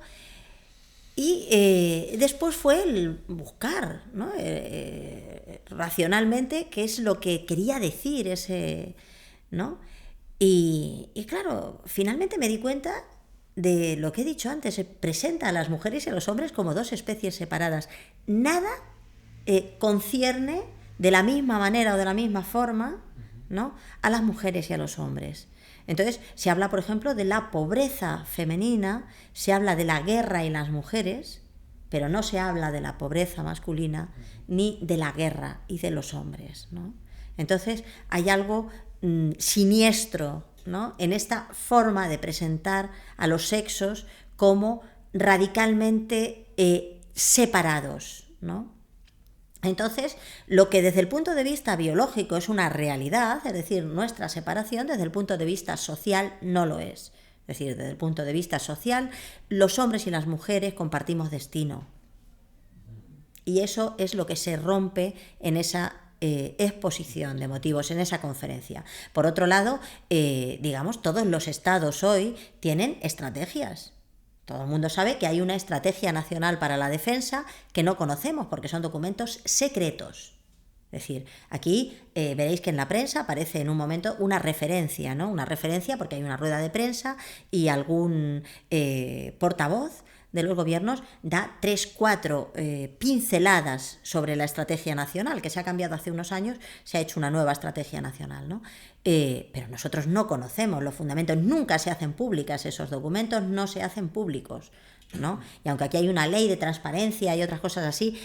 Y después fue el buscar, ¿no? Racionalmente qué es lo que quería decir ese, ¿no? Y claro, finalmente me di cuenta de lo que he dicho antes, se presenta a las mujeres y a los hombres como dos especies separadas. Nada concierne de la misma manera o de la misma forma, ¿no? A las mujeres y a los hombres. Entonces, se habla, por ejemplo, de la pobreza femenina, se habla de la guerra y las mujeres, pero no se habla de la pobreza masculina ni de la guerra y de los hombres, ¿no? Entonces, hay algo siniestro, ¿no? En esta forma de presentar a los sexos como radicalmente separados, ¿no? Entonces, lo que desde el punto de vista biológico es una realidad, es decir, nuestra separación, desde el punto de vista social no lo es. Es decir, desde el punto de vista social, los hombres y las mujeres compartimos destino. Y eso es lo que se rompe en esa exposición de motivos, en esa conferencia. Por otro lado, digamos, todos los estados hoy tienen estrategias. Todo el mundo sabe que hay una estrategia nacional para la defensa que no conocemos porque son documentos secretos. Es decir, aquí veréis que en la prensa aparece en un momento una referencia, ¿no? Una referencia porque hay una rueda de prensa y algún portavoz de los gobiernos da 3-4 pinceladas sobre la estrategia nacional, que se ha cambiado hace unos años, se ha hecho una nueva estrategia nacional, ¿no? Pero nosotros no conocemos los fundamentos, nunca se hacen públicas esos documentos, no se hacen públicos, ¿no? Y aunque aquí hay una ley de transparencia y otras cosas así,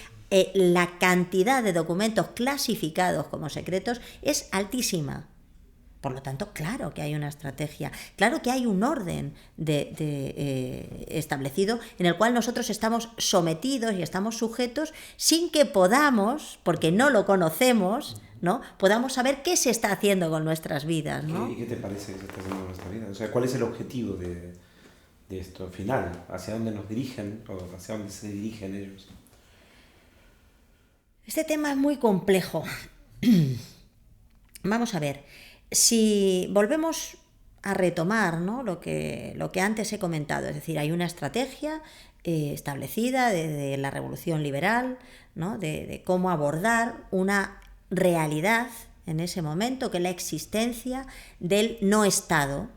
la cantidad de documentos clasificados como secretos es altísima. Por lo tanto, claro que hay una estrategia, claro que hay un orden establecido en el cual nosotros estamos sometidos y estamos sujetos sin que podamos, porque no lo conocemos, ¿no? Podamos saber qué se está haciendo con nuestras vidas, ¿no? ¿Y qué te parece que se está haciendo con nuestra vida? O sea, ¿cuál es el objetivo de esto final? ¿Hacia dónde nos dirigen o hacia dónde se dirigen ellos? Este tema es muy complejo. Vamos a ver. Si volvemos a retomar, ¿no? lo que antes he comentado, es decir, hay una estrategia establecida desde la Revolución Liberal, ¿no? de cómo abordar una realidad en ese momento, que es la existencia del no Estado,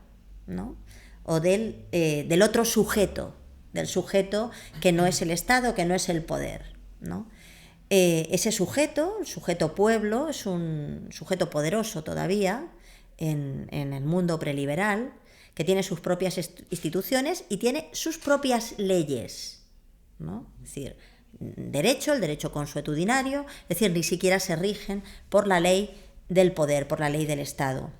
¿no? O del otro sujeto, del sujeto que no es el Estado, que no es el poder, ¿no? Ese sujeto, el sujeto pueblo, es un sujeto poderoso todavía, en el mundo preliberal, que tiene sus propias instituciones y tiene sus propias leyes, ¿no? Es decir, el derecho consuetudinario, es decir, ni siquiera se rigen por la ley del poder, por la ley del Estado.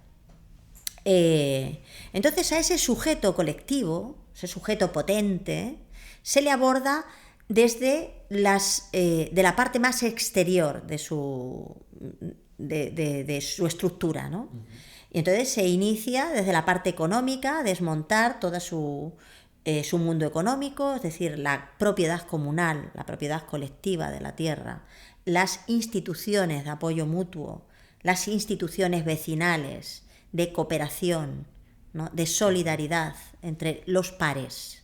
Entonces a ese sujeto colectivo, ese sujeto potente, se le aborda desde de la parte más exterior de su estructura, ¿no? Y entonces se inicia desde la parte económica, a desmontar todo su mundo económico, es decir, la propiedad comunal, la propiedad colectiva de la tierra, las instituciones de apoyo mutuo, las instituciones vecinales, de cooperación, ¿no? De solidaridad entre los pares,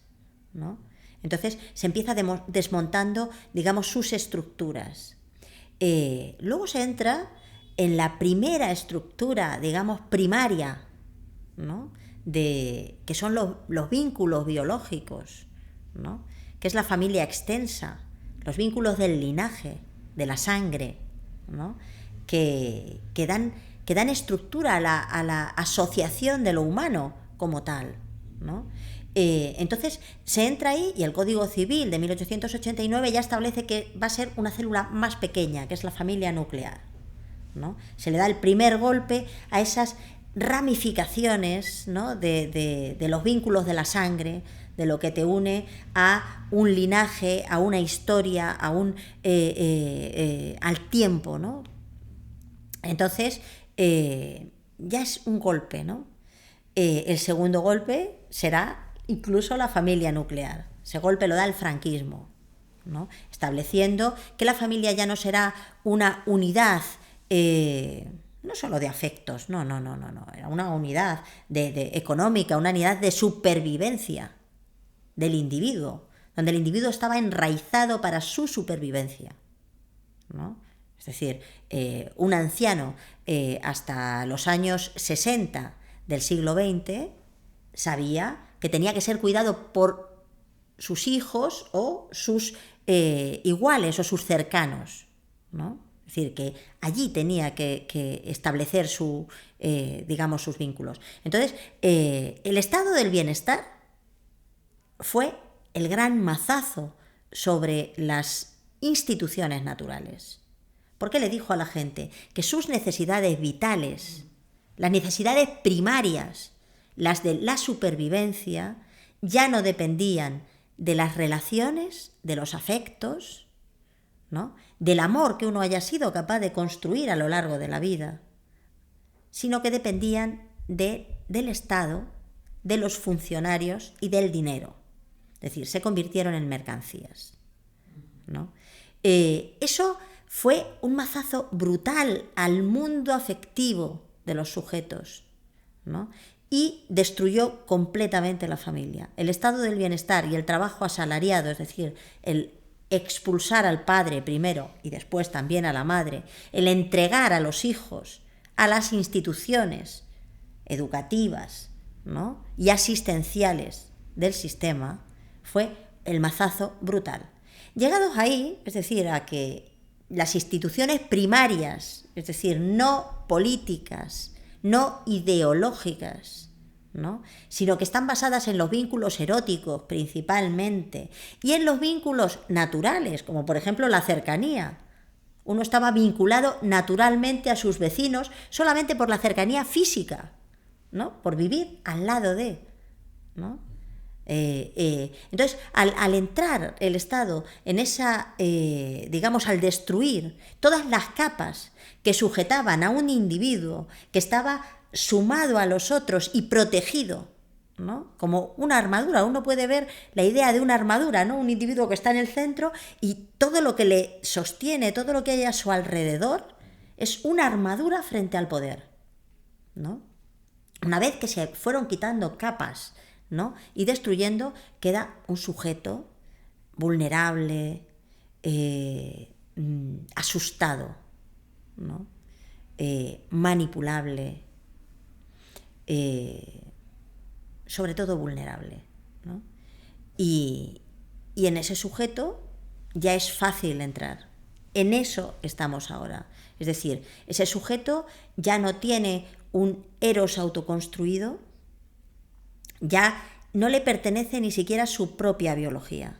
¿no? Entonces se empieza desmontando, digamos, sus estructuras. Luego se entra en la primera estructura, digamos, primaria, ¿no? Que son los vínculos biológicos, ¿no? Que es la familia extensa, los vínculos del linaje, de la sangre, ¿no? que dan estructura a la asociación de lo humano como tal, ¿no? Entonces se entra ahí y el Código Civil de 1889 ya establece que va a ser una célula más pequeña, que es la familia nuclear, ¿no? Se le da el primer golpe a esas ramificaciones, ¿no? de los vínculos de la sangre, de lo que te une a un linaje, a una historia, al tiempo, ¿no? Entonces ya es un golpe, ¿no? El segundo golpe será incluso la familia nuclear. Ese golpe lo da el franquismo, ¿no? Estableciendo que la familia ya no será una unidad, no solo de afectos, no, era una unidad económica, una unidad de supervivencia del individuo, donde el individuo estaba enraizado para su supervivencia, ¿no? Es decir, un anciano hasta los años 60 del siglo XX sabía que tenía que ser cuidado por sus hijos o sus iguales o sus cercanos, ¿no? Es decir, que allí tenía que establecer sus vínculos. Entonces, el estado del bienestar fue el gran mazazo sobre las instituciones naturales. Porque le dijo a la gente que sus necesidades vitales, las necesidades primarias, las de la supervivencia, ya no dependían de las relaciones, de los afectos, ¿no? Del amor que uno haya sido capaz de construir a lo largo de la vida, sino que dependían del Estado, de los funcionarios y del dinero. Es decir, se convirtieron en mercancías, ¿no? Eso fue un mazazo brutal al mundo afectivo de los sujetos, ¿no? Y destruyó completamente la familia. El estado del bienestar y el trabajo asalariado, es decir, el expulsar al padre primero y después también a la madre, el entregar a los hijos a las instituciones educativas, ¿no? Y asistenciales del sistema, fue el mazazo brutal. Llegados ahí, es decir, a que las instituciones primarias, es decir, no políticas, no ideológicas, ¿no? Sino que están basadas en los vínculos eróticos principalmente y en los vínculos naturales, como por ejemplo la cercanía. Uno estaba vinculado naturalmente a sus vecinos solamente por la cercanía física, ¿no? Por vivir al lado de, ¿no? Entonces, al entrar el Estado en esa, al destruir todas las capas que sujetaban a un individuo que estaba sumado a los otros y protegido, ¿no? Como una armadura, uno puede ver la idea de una armadura, ¿no? Un individuo que está en el centro y todo lo que le sostiene, todo lo que hay a su alrededor es una armadura frente al poder, ¿no? Una vez que se fueron quitando capas, ¿no? Y destruyendo, queda un sujeto vulnerable, asustado, ¿no? Manipulable, sobre todo vulnerable, ¿no? Y en ese sujeto ya es fácil entrar. En eso estamos ahora. Es decir, ese sujeto ya no tiene un eros autoconstruido, ya no le pertenece ni siquiera su propia biología.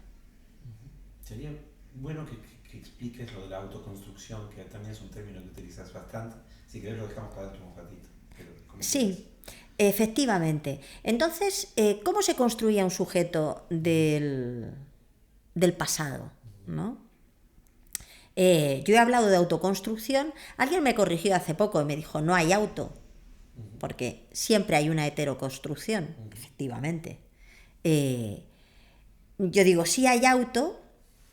Sería bueno que expliques lo de la autoconstrucción, que también es un término que utilizas bastante. Si querés lo dejamos para dentro un ratito. Sí, efectivamente. Entonces, ¿cómo se construía un sujeto del pasado, ¿no? Yo he hablado de autoconstrucción. Alguien me corrigió hace poco y me dijo, no hay auto, porque siempre hay una heteroconstrucción, efectivamente. Yo digo, sí hay auto,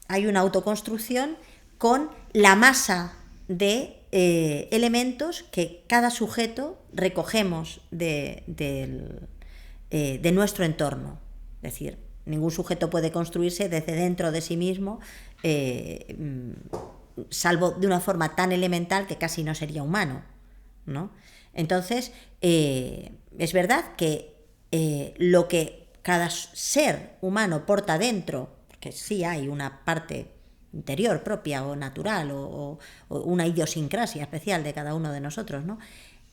hay una autoconstrucción con la masa de elementos que cada sujeto recogemos de nuestro entorno. Es decir, ningún sujeto puede construirse desde dentro de sí mismo, salvo de una forma tan elemental que casi no sería humano, ¿no? Entonces, es verdad que lo que cada ser humano porta dentro, porque sí hay una parte interior propia o natural o una idiosincrasia especial de cada uno de nosotros, ¿no?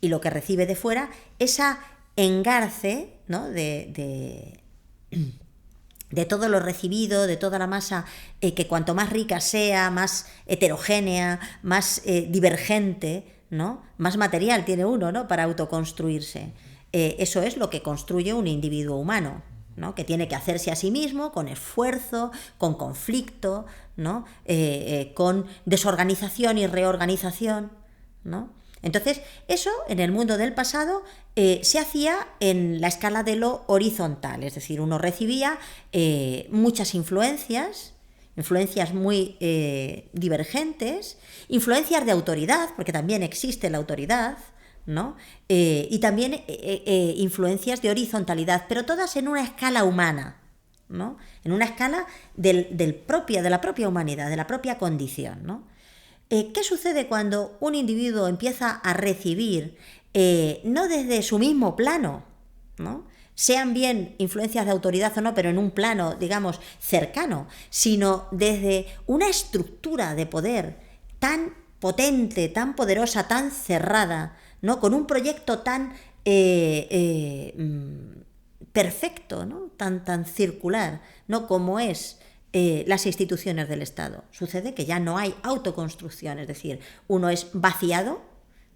Y lo que recibe de fuera, esa engarce, ¿no? de todo lo recibido, de toda la masa, que cuanto más rica sea, más heterogénea, más divergente, ¿no? Más material tiene uno, ¿no? Para autoconstruirse. Eso es lo que construye un individuo humano, ¿no? Que tiene que hacerse a sí mismo con esfuerzo, con conflicto, ¿no? Con desorganización y reorganización, ¿no? Entonces, eso en el mundo del pasado se hacía en la escala de lo horizontal, es decir, uno recibía muchas influencias muy divergentes, influencias de autoridad, porque también existe la autoridad, ¿no? Y también influencias de horizontalidad, pero todas en una escala humana, ¿no? En una escala de la propia humanidad, de la propia condición, ¿no? ¿Qué sucede cuando un individuo empieza a recibir, no desde su mismo plano, ¿no? Sean bien influencias de autoridad o no, pero en un plano, digamos, cercano, sino desde una estructura de poder tan potente, tan poderosa, tan cerrada, ¿no? Con un proyecto tan perfecto, ¿no? Tan circular, ¿no? Como es las instituciones del Estado. Sucede que ya no hay autoconstrucción, es decir, uno es vaciado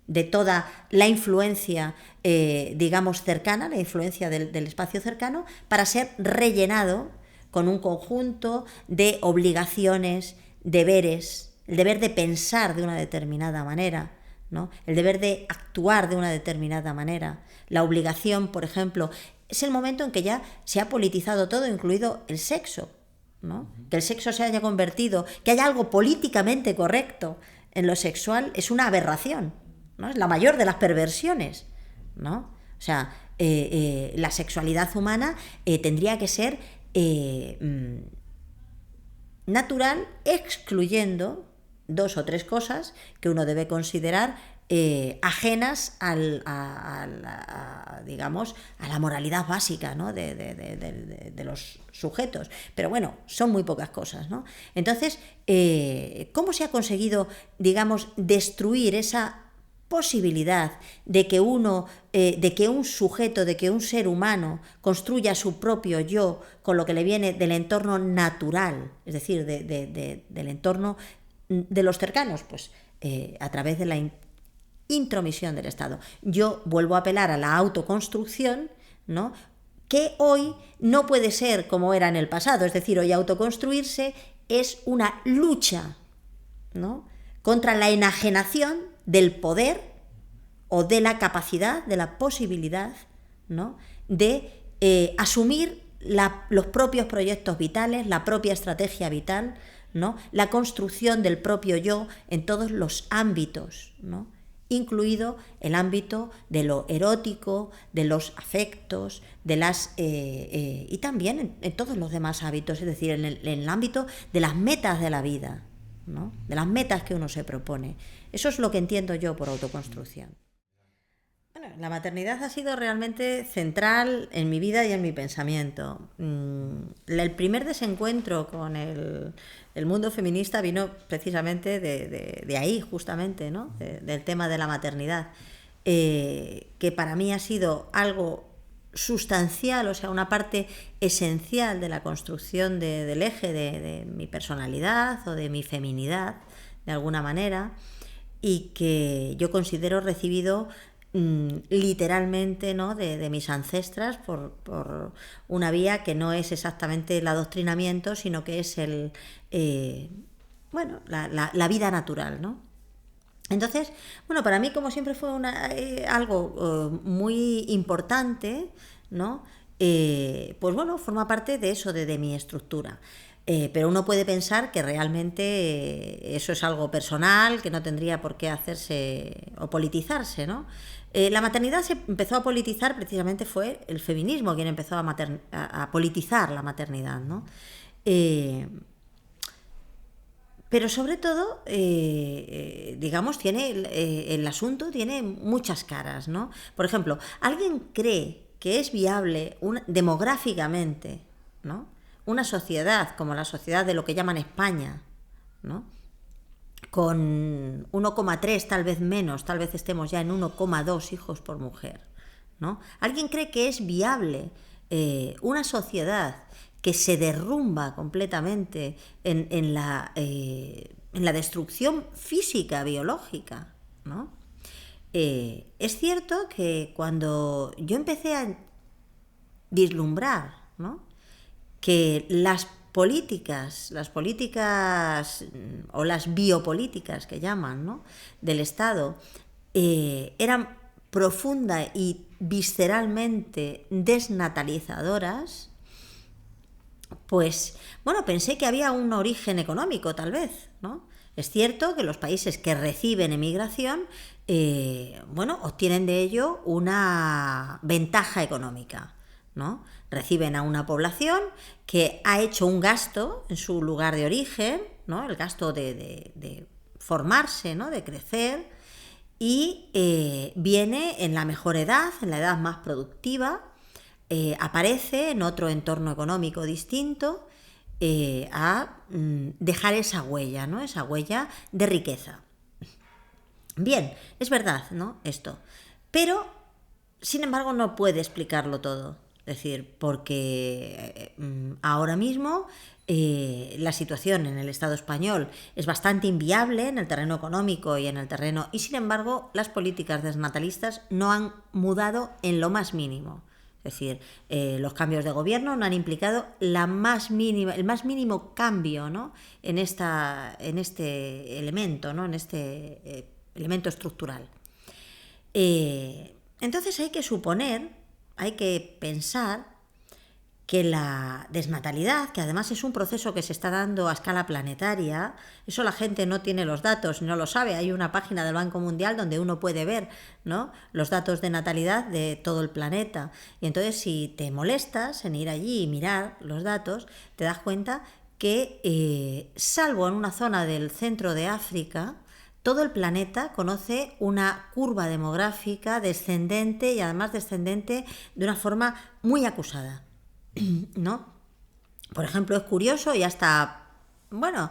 de toda la influencia, digamos, cercana, la influencia del espacio cercano, para ser rellenado con un conjunto de obligaciones, deberes, el deber de pensar de una determinada manera, ¿no? El deber de actuar de una determinada manera, la obligación, por ejemplo. Es el momento en que ya se ha politizado todo, incluido el sexo, ¿no? Que el sexo se haya convertido, que haya algo políticamente correcto en lo sexual, es una aberración, ¿no? Es la mayor de las perversiones, ¿no? O sea, la sexualidad humana tendría que ser natural, excluyendo 2 o 3 cosas que uno debe considerar ajenas digamos, a la moralidad básica, ¿no? de los sujetos. Pero bueno, son muy pocas cosas, ¿no? Entonces, ¿cómo se ha conseguido, digamos, destruir esa posibilidad de que de que un sujeto, de que un ser humano construya su propio yo con lo que le viene del entorno natural, es decir, del entorno de los cercanos? Pues a través de la intromisión del Estado. Yo vuelvo a apelar a la autoconstrucción, ¿no? Que hoy no puede ser como era en el pasado, es decir, hoy autoconstruirse es una lucha, ¿no? Contra la enajenación del poder o de la capacidad, de la posibilidad, ¿no? De asumir los propios proyectos vitales, la propia estrategia vital, ¿no? La construcción del propio yo en todos los ámbitos, ¿no? Incluido el ámbito de lo erótico, de los afectos, y también en todos los demás hábitos, es decir, en el ámbito de las metas de la vida, ¿no? De las metas que uno se propone. Eso es lo que entiendo yo por autoconstrucción. Bueno, la maternidad ha sido realmente central en mi vida y en mi pensamiento. El primer desencuentro con el mundo feminista vino precisamente de ahí, justamente, ¿no? Del tema de la maternidad, que para mí ha sido algo sustancial, o sea, una parte esencial de la construcción del eje de mi personalidad o de mi feminidad, de alguna manera, y que yo considero recibido literalmente, ¿no? de mis ancestras por una vía que no es exactamente el adoctrinamiento, sino que es la vida natural, ¿no? Entonces, bueno, para mí, como siempre, fue algo muy importante, ¿no? Pues bueno, forma parte de eso, de mi estructura. Pero uno puede pensar que realmente eso es algo personal, que no tendría por qué hacerse o politizarse, ¿no? La maternidad se empezó a politizar, precisamente fue el feminismo quien empezó a politizar la maternidad, ¿no? Pero sobre todo, digamos, el asunto tiene muchas caras, ¿no? Por ejemplo, ¿alguien cree que es viable demográficamente, ¿no? Una sociedad como la sociedad de lo que llaman España, ¿no? Con 1,3, tal vez menos, tal vez estemos ya en 1,2 hijos por mujer, ¿no? ¿Alguien cree que es viable una sociedad que se derrumba completamente en la destrucción física, biológica, ¿no? Es cierto que cuando yo empecé a vislumbrar, ¿no? Que las políticas o las biopolíticas que llaman, ¿no? Del Estado eran profunda y visceralmente desnatalizadoras, pues bueno, pensé que había un origen económico, tal vez, ¿no? Es cierto que los países que reciben emigración, bueno, obtienen de ello una ventaja económica, ¿no? Reciben a una población que ha hecho un gasto en su lugar de origen, ¿no? El gasto de formarse, ¿no? De crecer, y viene en la mejor edad, en la edad más productiva, aparece en otro entorno económico distinto, a dejar esa huella, ¿no? Esa huella de riqueza. Bien, es verdad, ¿no? Esto. Pero, sin embargo, no puede explicarlo todo. Es decir, porque ahora mismo la situación en el Estado español es bastante inviable en el terreno económico y en el terreno... Y sin embargo, las políticas desnatalistas no han mudado en lo más mínimo. Es decir, los cambios de gobierno no han implicado el más mínimo cambio, ¿no? en este elemento, ¿no? En este elemento estructural. Entonces hay que suponer, hay que pensar que la desnatalidad, que además es un proceso que se está dando a escala planetaria, eso la gente no tiene los datos, no lo sabe. Hay una página del Banco Mundial donde uno puede ver, ¿no? los datos de natalidad de todo el planeta. Y entonces, si te molestas en ir allí y mirar los datos, te das cuenta que, salvo en una zona del centro de África, todo el planeta conoce una curva demográfica descendente, y además descendente de una forma muy acusada, ¿no? Por ejemplo, es curioso y hasta, bueno,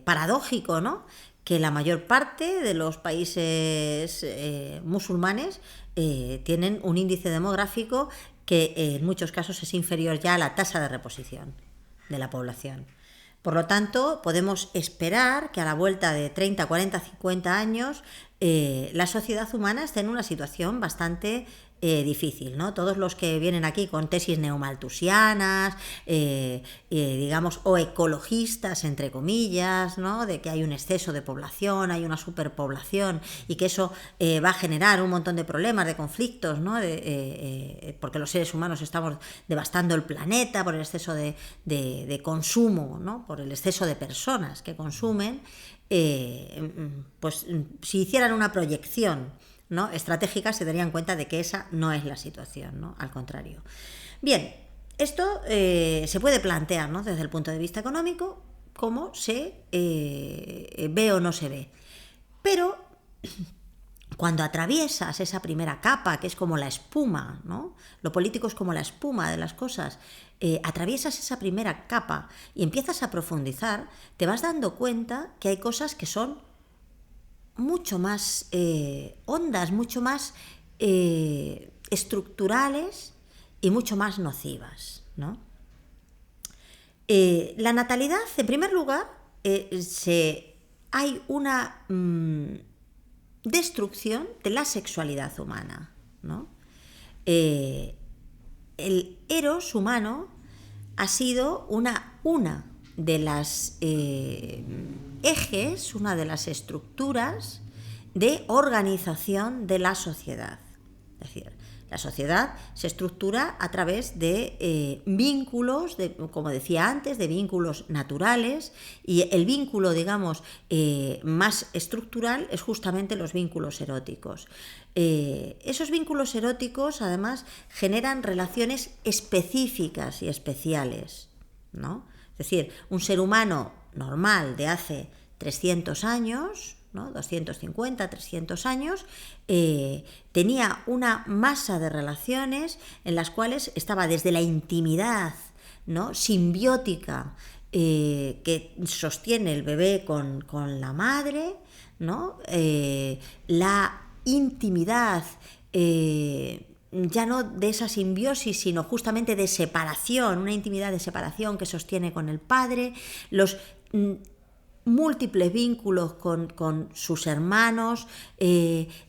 paradójico, ¿no? Que la mayor parte de los países musulmanes tienen un índice demográfico que en muchos casos es inferior ya a la tasa de reposición de la población. Por lo tanto, podemos esperar que a la vuelta de 30, 40, 50 años la sociedad humana esté en una situación bastante difícil, ¿no? Todos los que vienen aquí con tesis neomalthusianas, digamos, o ecologistas, entre comillas, ¿no? De que hay un exceso de población, hay una superpoblación y que eso va a generar un montón de problemas, de conflictos, ¿no? Porque los seres humanos estamos devastando el planeta por el exceso de consumo, ¿no? Por el exceso de personas que consumen, pues si hicieran una proyección, ¿no? estratégica, se darían cuenta de que esa no es la situación, ¿no? Al contrario. Bien, esto se puede plantear, ¿no? desde el punto de vista económico, cómo se ve o no se ve. Pero cuando atraviesas esa primera capa, que es como la espuma, ¿no? Lo político es como la espuma de las cosas, atraviesas esa primera capa y empiezas a profundizar, te vas dando cuenta que hay cosas que son mucho más hondas, mucho más estructurales y mucho más nocivas, ¿no? La natalidad, en primer lugar, hay una destrucción de la sexualidad humana, ¿no? El eros humano ha sido una de las ejes, una de las estructuras de organización de la sociedad. Es decir, la sociedad se estructura a través de vínculos, como decía antes, de vínculos naturales, y el vínculo, digamos, más estructural es justamente los vínculos eróticos. Esos vínculos eróticos, además, generan relaciones específicas y especiales, ¿no? Es decir, un ser humano normal de hace 300 años, ¿no? 250, 300 años, tenía una masa de relaciones en las cuales estaba desde la intimidad, ¿no? simbiótica que sostiene el bebé con la madre, ¿no? La intimidad ya no de esa simbiosis, sino justamente de separación, una intimidad de separación que sostiene con el padre, los múltiples vínculos con sus hermanos,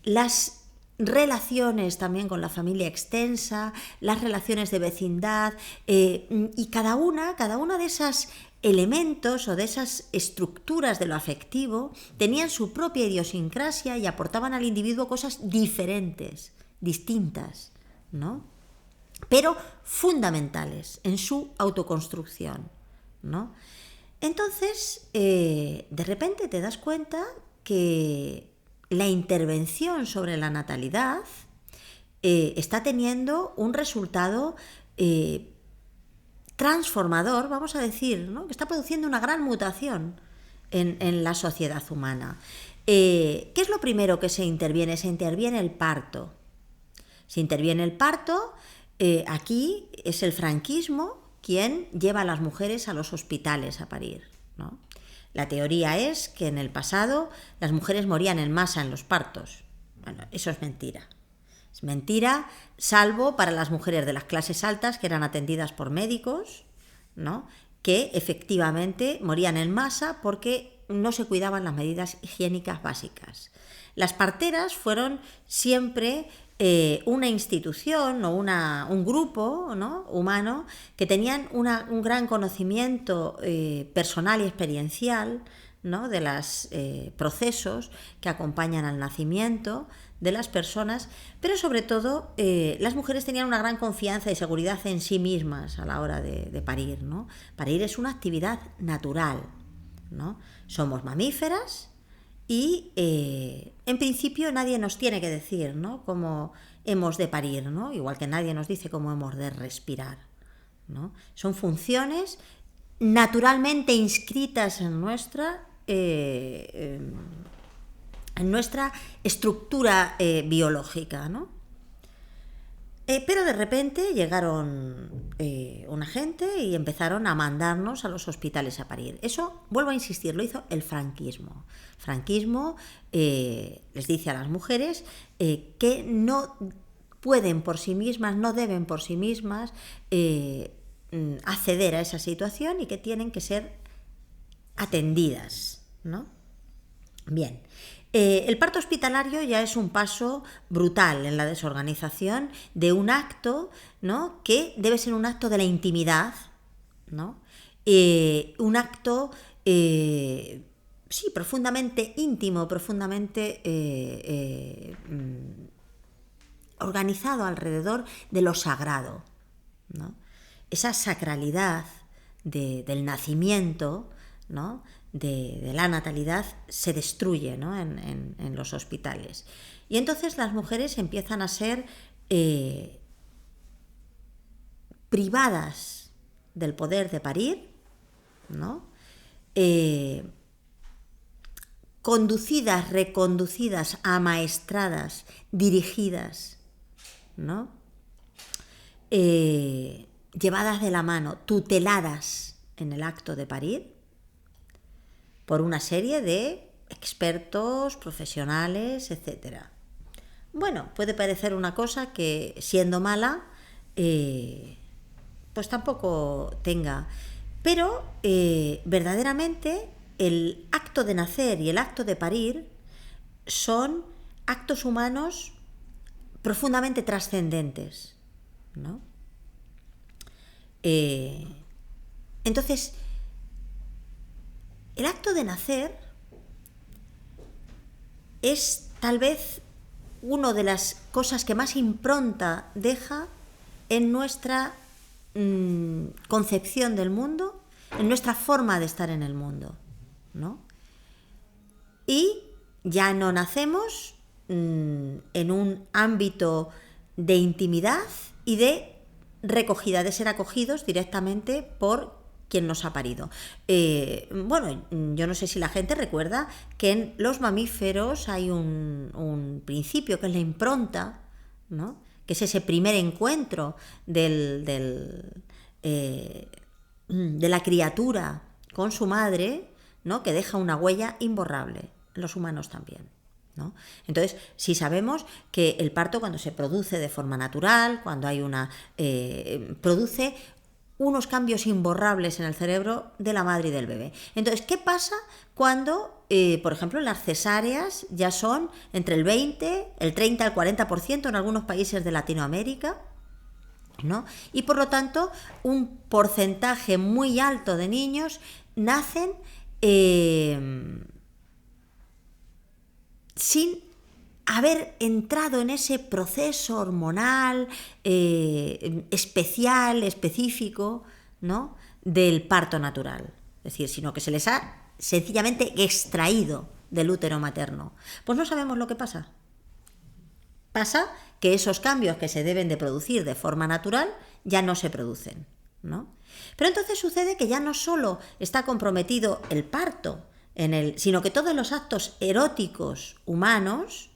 las relaciones también con la familia extensa, las relaciones de vecindad, y cada una de esas elementos o de esas estructuras de lo afectivo tenían su propia idiosincrasia y aportaban al individuo cosas diferentes, distintas, ¿no? Pero fundamentales en su autoconstrucción, ¿no? Entonces, de repente te das cuenta que la intervención sobre la natalidad está teniendo un resultado transformador, vamos a decir, ¿no? Que está produciendo una gran mutación en la sociedad humana. ¿Qué es lo primero que se interviene? Se interviene el parto. Se interviene el parto, aquí es el franquismo quien lleva a las mujeres a los hospitales a parir, ¿no? La teoría es que en el pasado las mujeres morían en masa en los partos. Bueno, eso es mentira. Es mentira, salvo para las mujeres de las clases altas que eran atendidas por médicos, ¿no? Que efectivamente morían en masa porque no se cuidaban las medidas higiénicas básicas. Las parteras fueron siempre una institución o un grupo, ¿no? humano que tenían un gran conocimiento personal y experiencial, ¿no? de los procesos que acompañan al nacimiento de las personas, pero sobre todo las mujeres tenían una gran confianza y seguridad en sí mismas a la hora de parir, ¿no? Parir es una actividad natural, ¿no? Somos mamíferas y en principio nadie nos tiene que decir, ¿no? cómo hemos de parir, ¿no? Igual que nadie nos dice cómo hemos de respirar, ¿no? Son funciones naturalmente inscritas en nuestra estructura biológica, ¿no? Pero de repente llegaron una gente y empezaron a mandarnos a los hospitales a parir. Eso, vuelvo a insistir, lo hizo el franquismo. El franquismo les dice a las mujeres que no pueden por sí mismas, no deben por sí mismas acceder a esa situación y que tienen que ser atendidas, ¿no? Bien. El parto hospitalario ya es un paso brutal en la desorganización de un acto, ¿no? que debe ser un acto de la intimidad, ¿no? Un acto profundamente íntimo, profundamente organizado alrededor de lo sagrado, ¿no? Esa sacralidad del nacimiento, ¿no? de la natalidad se destruye, ¿no? en los hospitales. Y entonces las mujeres empiezan a ser privadas del poder de parir, ¿no? Conducidas, reconducidas, amaestradas, dirigidas, ¿no? Llevadas de la mano, tuteladas en el acto de parir por una serie de expertos, profesionales, etc. Bueno, puede parecer una cosa que, siendo mala, pues tampoco tenga. Pero verdaderamente el acto de nacer y el acto de parir son actos humanos profundamente trascendentes, ¿no? Entonces, el acto de nacer es tal vez una de las cosas que más impronta deja en nuestra concepción del mundo, en nuestra forma de estar en el mundo, ¿no? Y ya no nacemos en un ámbito de intimidad y de recogida, de ser acogidos directamente por quien nos ha parido. Bueno, yo no sé si la gente recuerda que en los mamíferos hay un principio que es la impronta, ¿no? Que es ese primer encuentro de la criatura con su madre, ¿no? Que deja una huella imborrable. En los humanos también, ¿no? Entonces, sí sabemos que el parto, cuando se produce de forma natural, cuando hay produce unos cambios imborrables en el cerebro de la madre y del bebé. Entonces, ¿qué pasa cuando, por ejemplo, las cesáreas ya son entre el 20, el 30, el 40% en algunos países de Latinoamérica? ¿no? Y por lo tanto, un porcentaje muy alto de niños nacen sin haber entrado en ese proceso hormonal especial, específico, ¿no?, del parto natural. Es decir, sino que se les ha sencillamente extraído del útero materno. Pues no sabemos lo que pasa. Pasa que esos cambios que se deben de producir de forma natural ya no se producen, ¿no? Pero entonces sucede que ya no solo está comprometido el parto, sino que todos los actos eróticos humanos,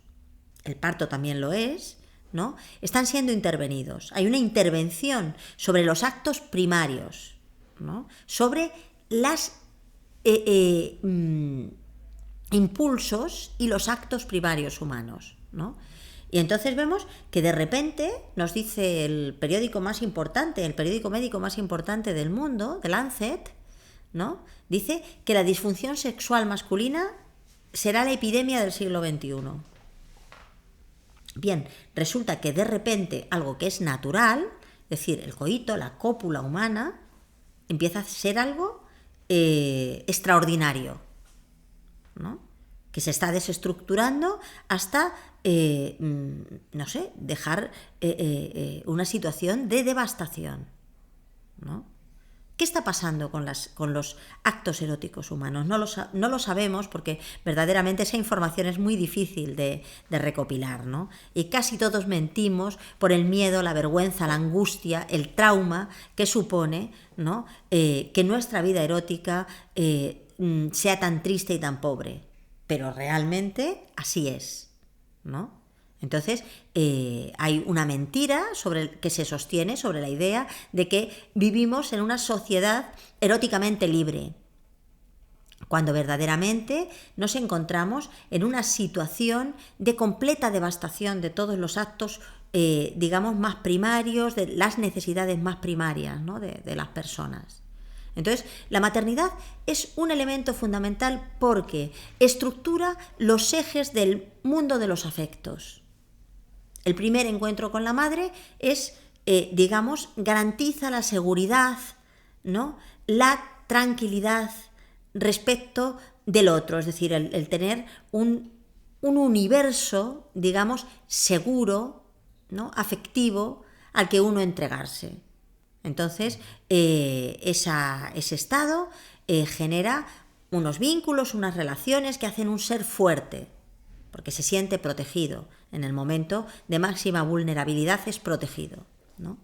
el parto también lo es, ¿no?, están siendo intervenidos. Hay una intervención sobre los actos primarios, ¿no?, sobre los impulsos y los actos primarios humanos, ¿no? Y entonces vemos que de repente nos dice el periódico más importante, el periódico médico más importante del mundo, The Lancet, ¿no?, dice que la disfunción sexual masculina será la epidemia del siglo XXI. Bien, resulta que de repente algo que es natural, es decir, el coito, la cópula humana, empieza a ser algo extraordinario, ¿no?, que se está desestructurando hasta, no sé, dejar una situación de devastación, ¿no? ¿Qué está pasando con los actos eróticos humanos? No lo sabemos porque verdaderamente esa información es muy difícil de recopilar, ¿no? Y casi todos mentimos por el miedo, la vergüenza, la angustia, el trauma que supone, ¿no?, que nuestra vida erótica sea tan triste y tan pobre. Pero realmente así es, ¿no? Entonces, hay una mentira que se sostiene sobre la idea de que vivimos en una sociedad eróticamente libre, cuando verdaderamente nos encontramos en una situación de completa devastación de todos los actos, digamos, más primarios, de las necesidades más primarias, ¿no?, de las personas. Entonces, la maternidad es un elemento fundamental porque estructura los ejes del mundo de los afectos. El primer encuentro con la madre es, digamos, garantiza la seguridad, ¿no?, la tranquilidad respecto del otro, es decir, el tener un universo, digamos, seguro, ¿no?, afectivo, al que uno entregarse. Entonces, ese estado genera unos vínculos, unas relaciones que hacen un ser fuerte, porque se siente protegido. En el momento de máxima vulnerabilidad es protegido, ¿no?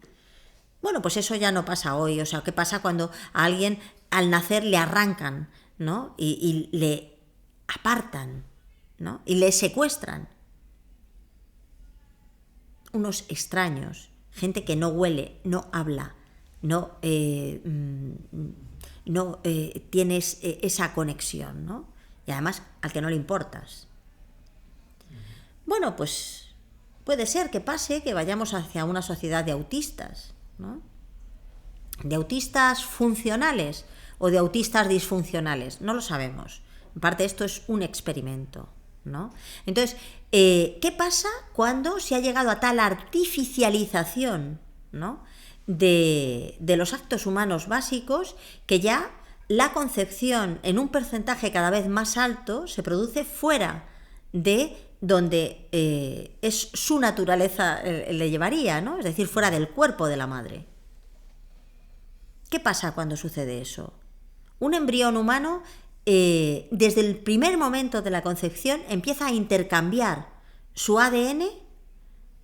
Bueno, pues eso ya no pasa hoy. O sea, ¿qué pasa cuando a alguien al nacer le arrancan, ¿no?, y le apartan, ¿no?, y le secuestran? Unos extraños, gente que no huele, no habla, no tienes esa conexión, ¿no? Y además al que no le importas. Bueno, pues puede ser que pase que vayamos hacia una sociedad de autistas, ¿no?, de autistas funcionales o de autistas disfuncionales, no lo sabemos. En parte esto es un experimento, ¿no? Entonces, ¿qué pasa cuando se ha llegado a tal artificialización, ¿no?, de los actos humanos básicos que ya la concepción en un porcentaje cada vez más alto se produce fuera de donde es su naturaleza le llevaría, ¿no?, es decir, fuera del cuerpo de la madre? ¿Qué pasa cuando sucede eso? Un embrión humano, desde el primer momento de la concepción, empieza a intercambiar su ADN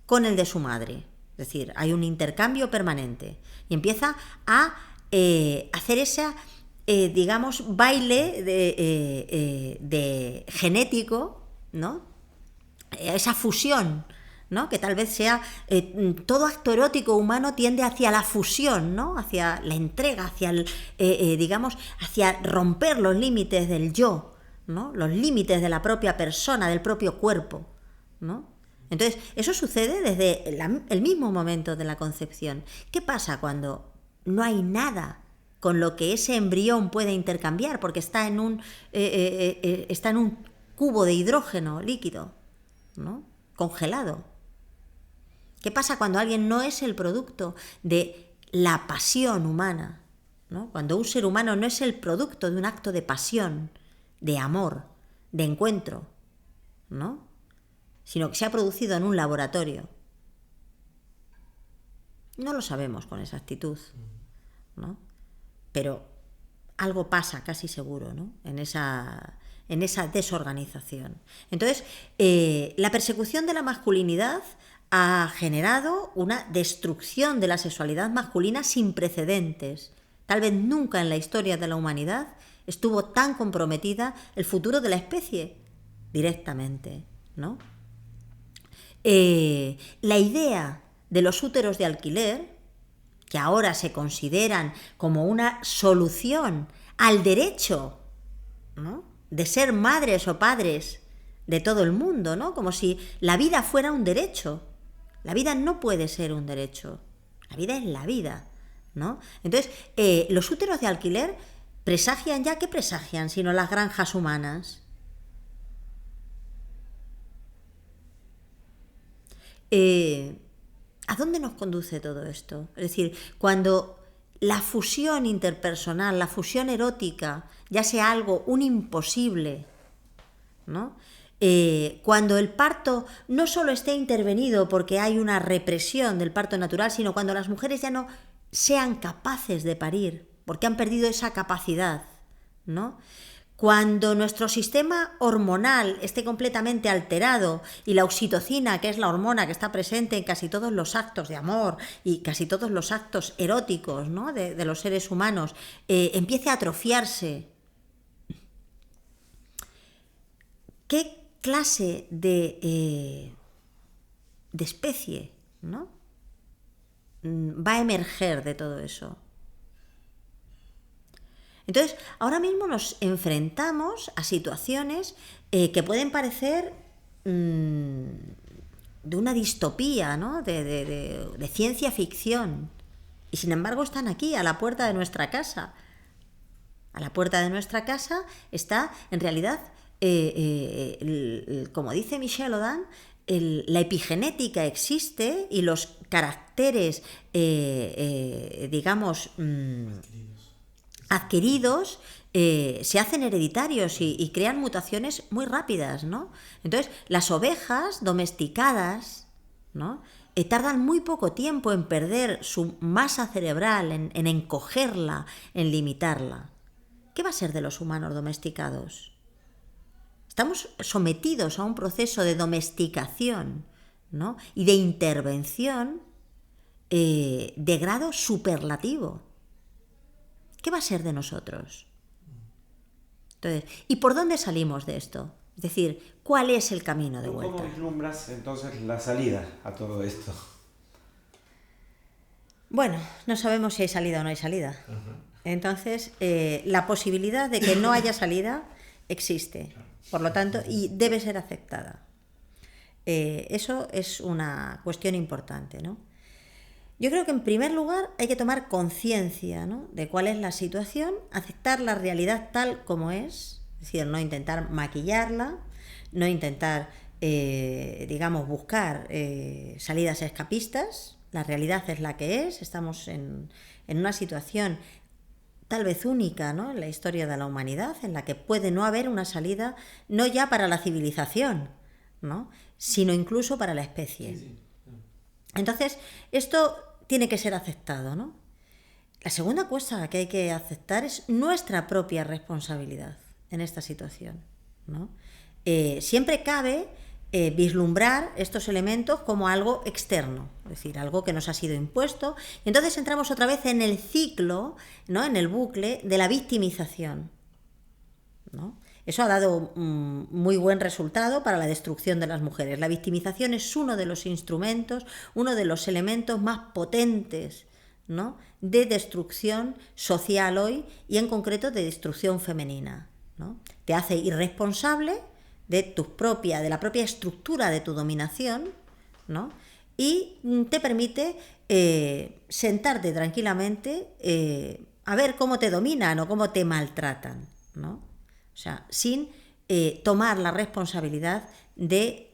con el de su madre. Es decir, hay un intercambio permanente y empieza a hacer ese, digamos, baile de genético, ¿no?, esa fusión, ¿no?, que tal vez sea, todo acto erótico humano tiende hacia la fusión, ¿no?, hacia la entrega, hacia digamos, hacia romper los límites del yo, ¿no?, los límites de la propia persona, del propio cuerpo, ¿no? Entonces, eso sucede desde el mismo momento de la concepción. ¿Qué pasa cuando no hay nada con lo que ese embrión puede intercambiar? Porque está en un cubo de hidrógeno líquido, ¿no?, congelado. ¿Qué pasa cuando alguien no es el producto de la pasión humana? ¿No? Cuando un ser humano no es el producto de un acto de pasión, de amor, de encuentro, ¿no? Sino que se ha producido en un laboratorio. No lo sabemos con exactitud, ¿no? Pero algo pasa casi seguro, ¿no? en esa desorganización. Entonces, la persecución de la masculinidad ha generado una destrucción de la sexualidad masculina sin precedentes. Tal vez nunca en la historia de la humanidad estuvo tan comprometida el futuro de la especie directamente, ¿no? La idea de los úteros de alquiler, que ahora se consideran como una solución al derecho, ¿no?, de ser madres o padres de todo el mundo, ¿no? Como si la vida fuera un derecho. La vida no puede ser un derecho. La vida es la vida, ¿no? Entonces, los úteros de alquiler presagian ya, ¿qué presagian sino las granjas humanas? ¿A dónde nos conduce todo esto? Es decir, cuando la fusión interpersonal, la fusión erótica, ya sea algo, un imposible, ¿no? Cuando el parto no solo esté intervenido porque hay una represión del parto natural, sino cuando las mujeres ya no sean capaces de parir, porque han perdido esa capacidad, ¿no? Cuando nuestro sistema hormonal esté completamente alterado y la oxitocina, que es la hormona que está presente en casi todos los actos de amor y casi todos los actos eróticos, ¿no?, de los seres humanos, empiece a atrofiarse, ¿qué clase de especie, ¿no?, va a emerger de todo eso? Entonces, ahora mismo nos enfrentamos a situaciones que pueden parecer de una distopía, ¿no?, de ciencia ficción, y sin embargo están aquí, a la puerta de nuestra casa. A la puerta de nuestra casa está, en realidad, como dice Michel Odan, la epigenética existe y los caracteres, digamos, adquiridos se hacen hereditarios y crean mutaciones muy rápidas, ¿no? Entonces, las ovejas domesticadas, ¿no?, tardan muy poco tiempo en perder su masa cerebral, en encogerla, en limitarla. ¿Qué va a ser de los humanos domesticados? Estamos sometidos a un proceso de domesticación, ¿no?, y de intervención de grado superlativo. ¿Qué va a ser de nosotros? Entonces, ¿y por dónde salimos de esto? Es decir, ¿cuál es el camino de vuelta? ¿Cómo vislumbras entonces la salida a todo esto? Bueno, no sabemos si hay salida o no hay salida. Entonces, la posibilidad de que no haya salida existe, por lo tanto, y debe ser aceptada. Eso es una cuestión importante, ¿no? Yo creo que en primer lugar hay que tomar conciencia, ¿no?, de cuál es la situación, aceptar la realidad tal como es decir, no intentar maquillarla, no intentar, digamos, buscar salidas escapistas. La realidad es la que es, estamos en una situación tal vez única, ¿no?, en la historia de la humanidad, en la que puede no haber una salida, no ya para la civilización, ¿no?, sino incluso para la especie. Sí. Entonces, esto tiene que ser aceptado, ¿no? La segunda cosa que hay que aceptar es nuestra propia responsabilidad en esta situación, ¿no? Siempre cabe vislumbrar estos elementos como algo externo, es decir, algo que nos ha sido impuesto, y entonces entramos otra vez en el ciclo, ¿no?, en el bucle de la victimización, ¿no? Eso ha dado muy buen resultado para la destrucción de las mujeres. La victimización es uno de los instrumentos, uno de los elementos más potentes, ¿no?, de destrucción social hoy, y en concreto de destrucción femenina, ¿no? Te hace irresponsable de la propia estructura de tu dominación, ¿no?, y te permite sentarte tranquilamente a ver cómo te dominan o cómo te maltratan, ¿no? O sea, sin tomar la responsabilidad de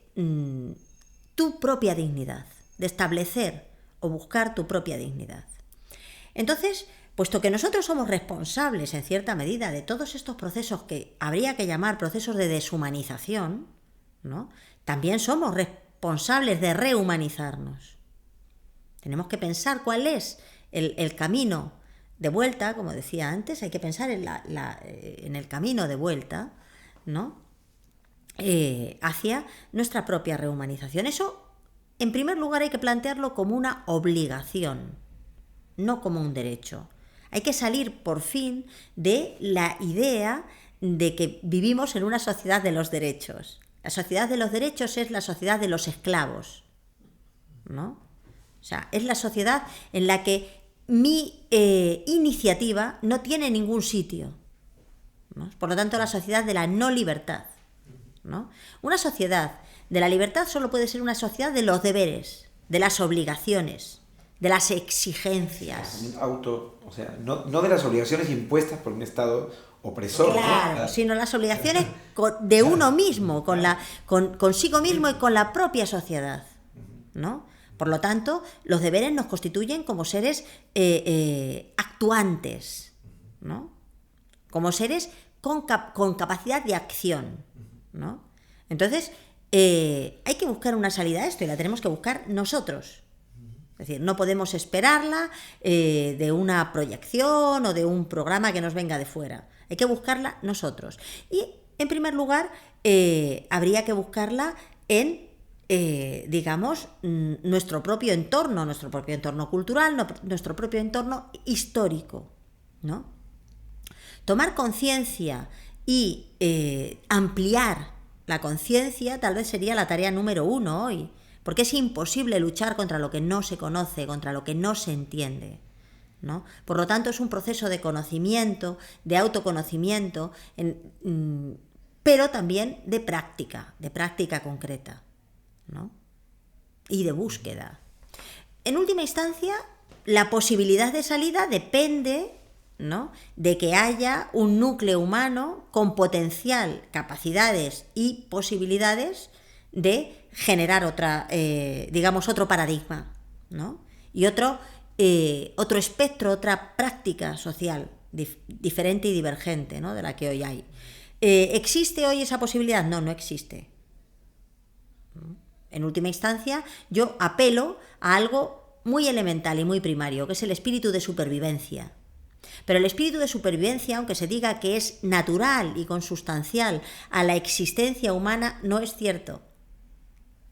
tu propia dignidad. de establecer o buscar tu propia dignidad. Entonces, puesto que nosotros somos responsables en cierta medida de todos estos procesos que habría que llamar procesos de deshumanización, ¿no? También somos responsables de rehumanizarnos. Tenemos que pensar cuál es el camino de vuelta, como decía antes, hay que pensar en el camino de vuelta, ¿no? Hacia nuestra propia rehumanización. Eso, en primer lugar, hay que plantearlo como una obligación, no como un derecho. Hay que salir por fin de la idea de que vivimos en una sociedad de los derechos. La sociedad de los derechos es la sociedad de los esclavos, ¿no? O sea, es la sociedad en la que mi iniciativa no tiene ningún sitio, ¿no? Por lo tanto, la sociedad de la no libertad, ¿no? Una sociedad de la libertad solo puede ser una sociedad de los deberes, de las obligaciones, de las exigencias. O sea, no de las obligaciones impuestas por un Estado opresor. Claro, ¿no? Sino las obligaciones de uno mismo, consigo mismo y con la propia sociedad, ¿no? Por lo tanto, los deberes nos constituyen como seres actuantes, ¿no? Como seres con capacidad de acción, ¿no? Entonces, hay que buscar una salida a esto y la tenemos que buscar nosotros. Es decir, no podemos esperarla de una proyección o de un programa que nos venga de fuera. Hay que buscarla nosotros. Y, en primer lugar, habría que buscarla en digamos, nuestro propio entorno cultural, nuestro propio entorno histórico, ¿no? Tomar conciencia y ampliar la conciencia tal vez sería la tarea número 1 hoy, porque es imposible luchar contra lo que no se conoce, contra lo que no se entiende, ¿no? Por lo tanto, es un proceso de conocimiento, de autoconocimiento, pero también de práctica concreta, ¿no? Y de búsqueda. En última instancia, la posibilidad de salida depende, ¿no?, de que haya un núcleo humano con potencial, capacidades y posibilidades de generar otro paradigma, ¿no? Y otro espectro, otra práctica social diferente y divergente, ¿no?, de la que hoy hay. ¿Existe hoy esa posibilidad? No existe. En última instancia, yo apelo a algo muy elemental y muy primario, que es el espíritu de supervivencia. Pero el espíritu de supervivencia, aunque se diga que es natural y consustancial a la existencia humana, no es cierto.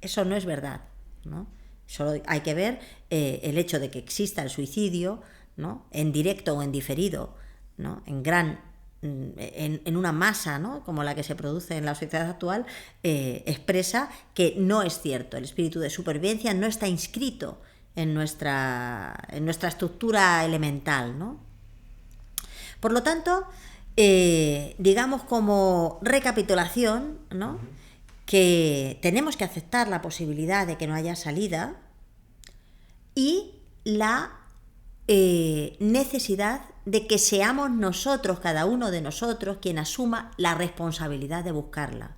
Eso no es verdad, ¿no? Solo hay que ver el hecho de que exista el suicidio, ¿no?, en directo o en diferido, ¿no?, en una masa, ¿no?, como la que se produce en la sociedad actual, expresa que no es cierto. El espíritu de supervivencia no está inscrito en nuestra estructura elemental, ¿no? Por lo tanto, digamos como recapitulación, ¿no?, que tenemos que aceptar la posibilidad de que no haya salida y la necesidad de que seamos nosotros, cada uno de nosotros, quien asuma la responsabilidad de buscarla.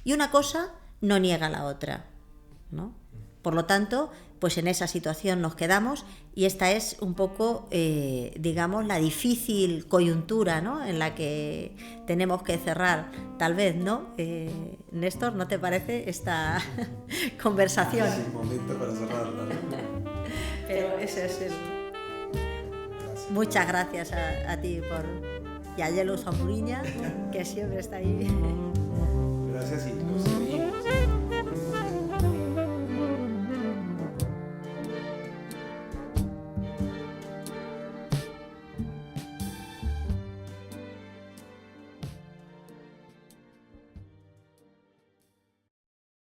Y una cosa no niega la otra, ¿no? Por lo tanto, pues en esa situación nos quedamos y esta es un poco, digamos, la difícil coyuntura, ¿no?, en la que tenemos que cerrar, tal vez, ¿no? Néstor, ¿no te parece esta conversación? Es el momento para cerrarla, ¿no? Pero ese es el... Muchas gracias a ti y a Yelu Zamuriña, que siempre está ahí. Gracias y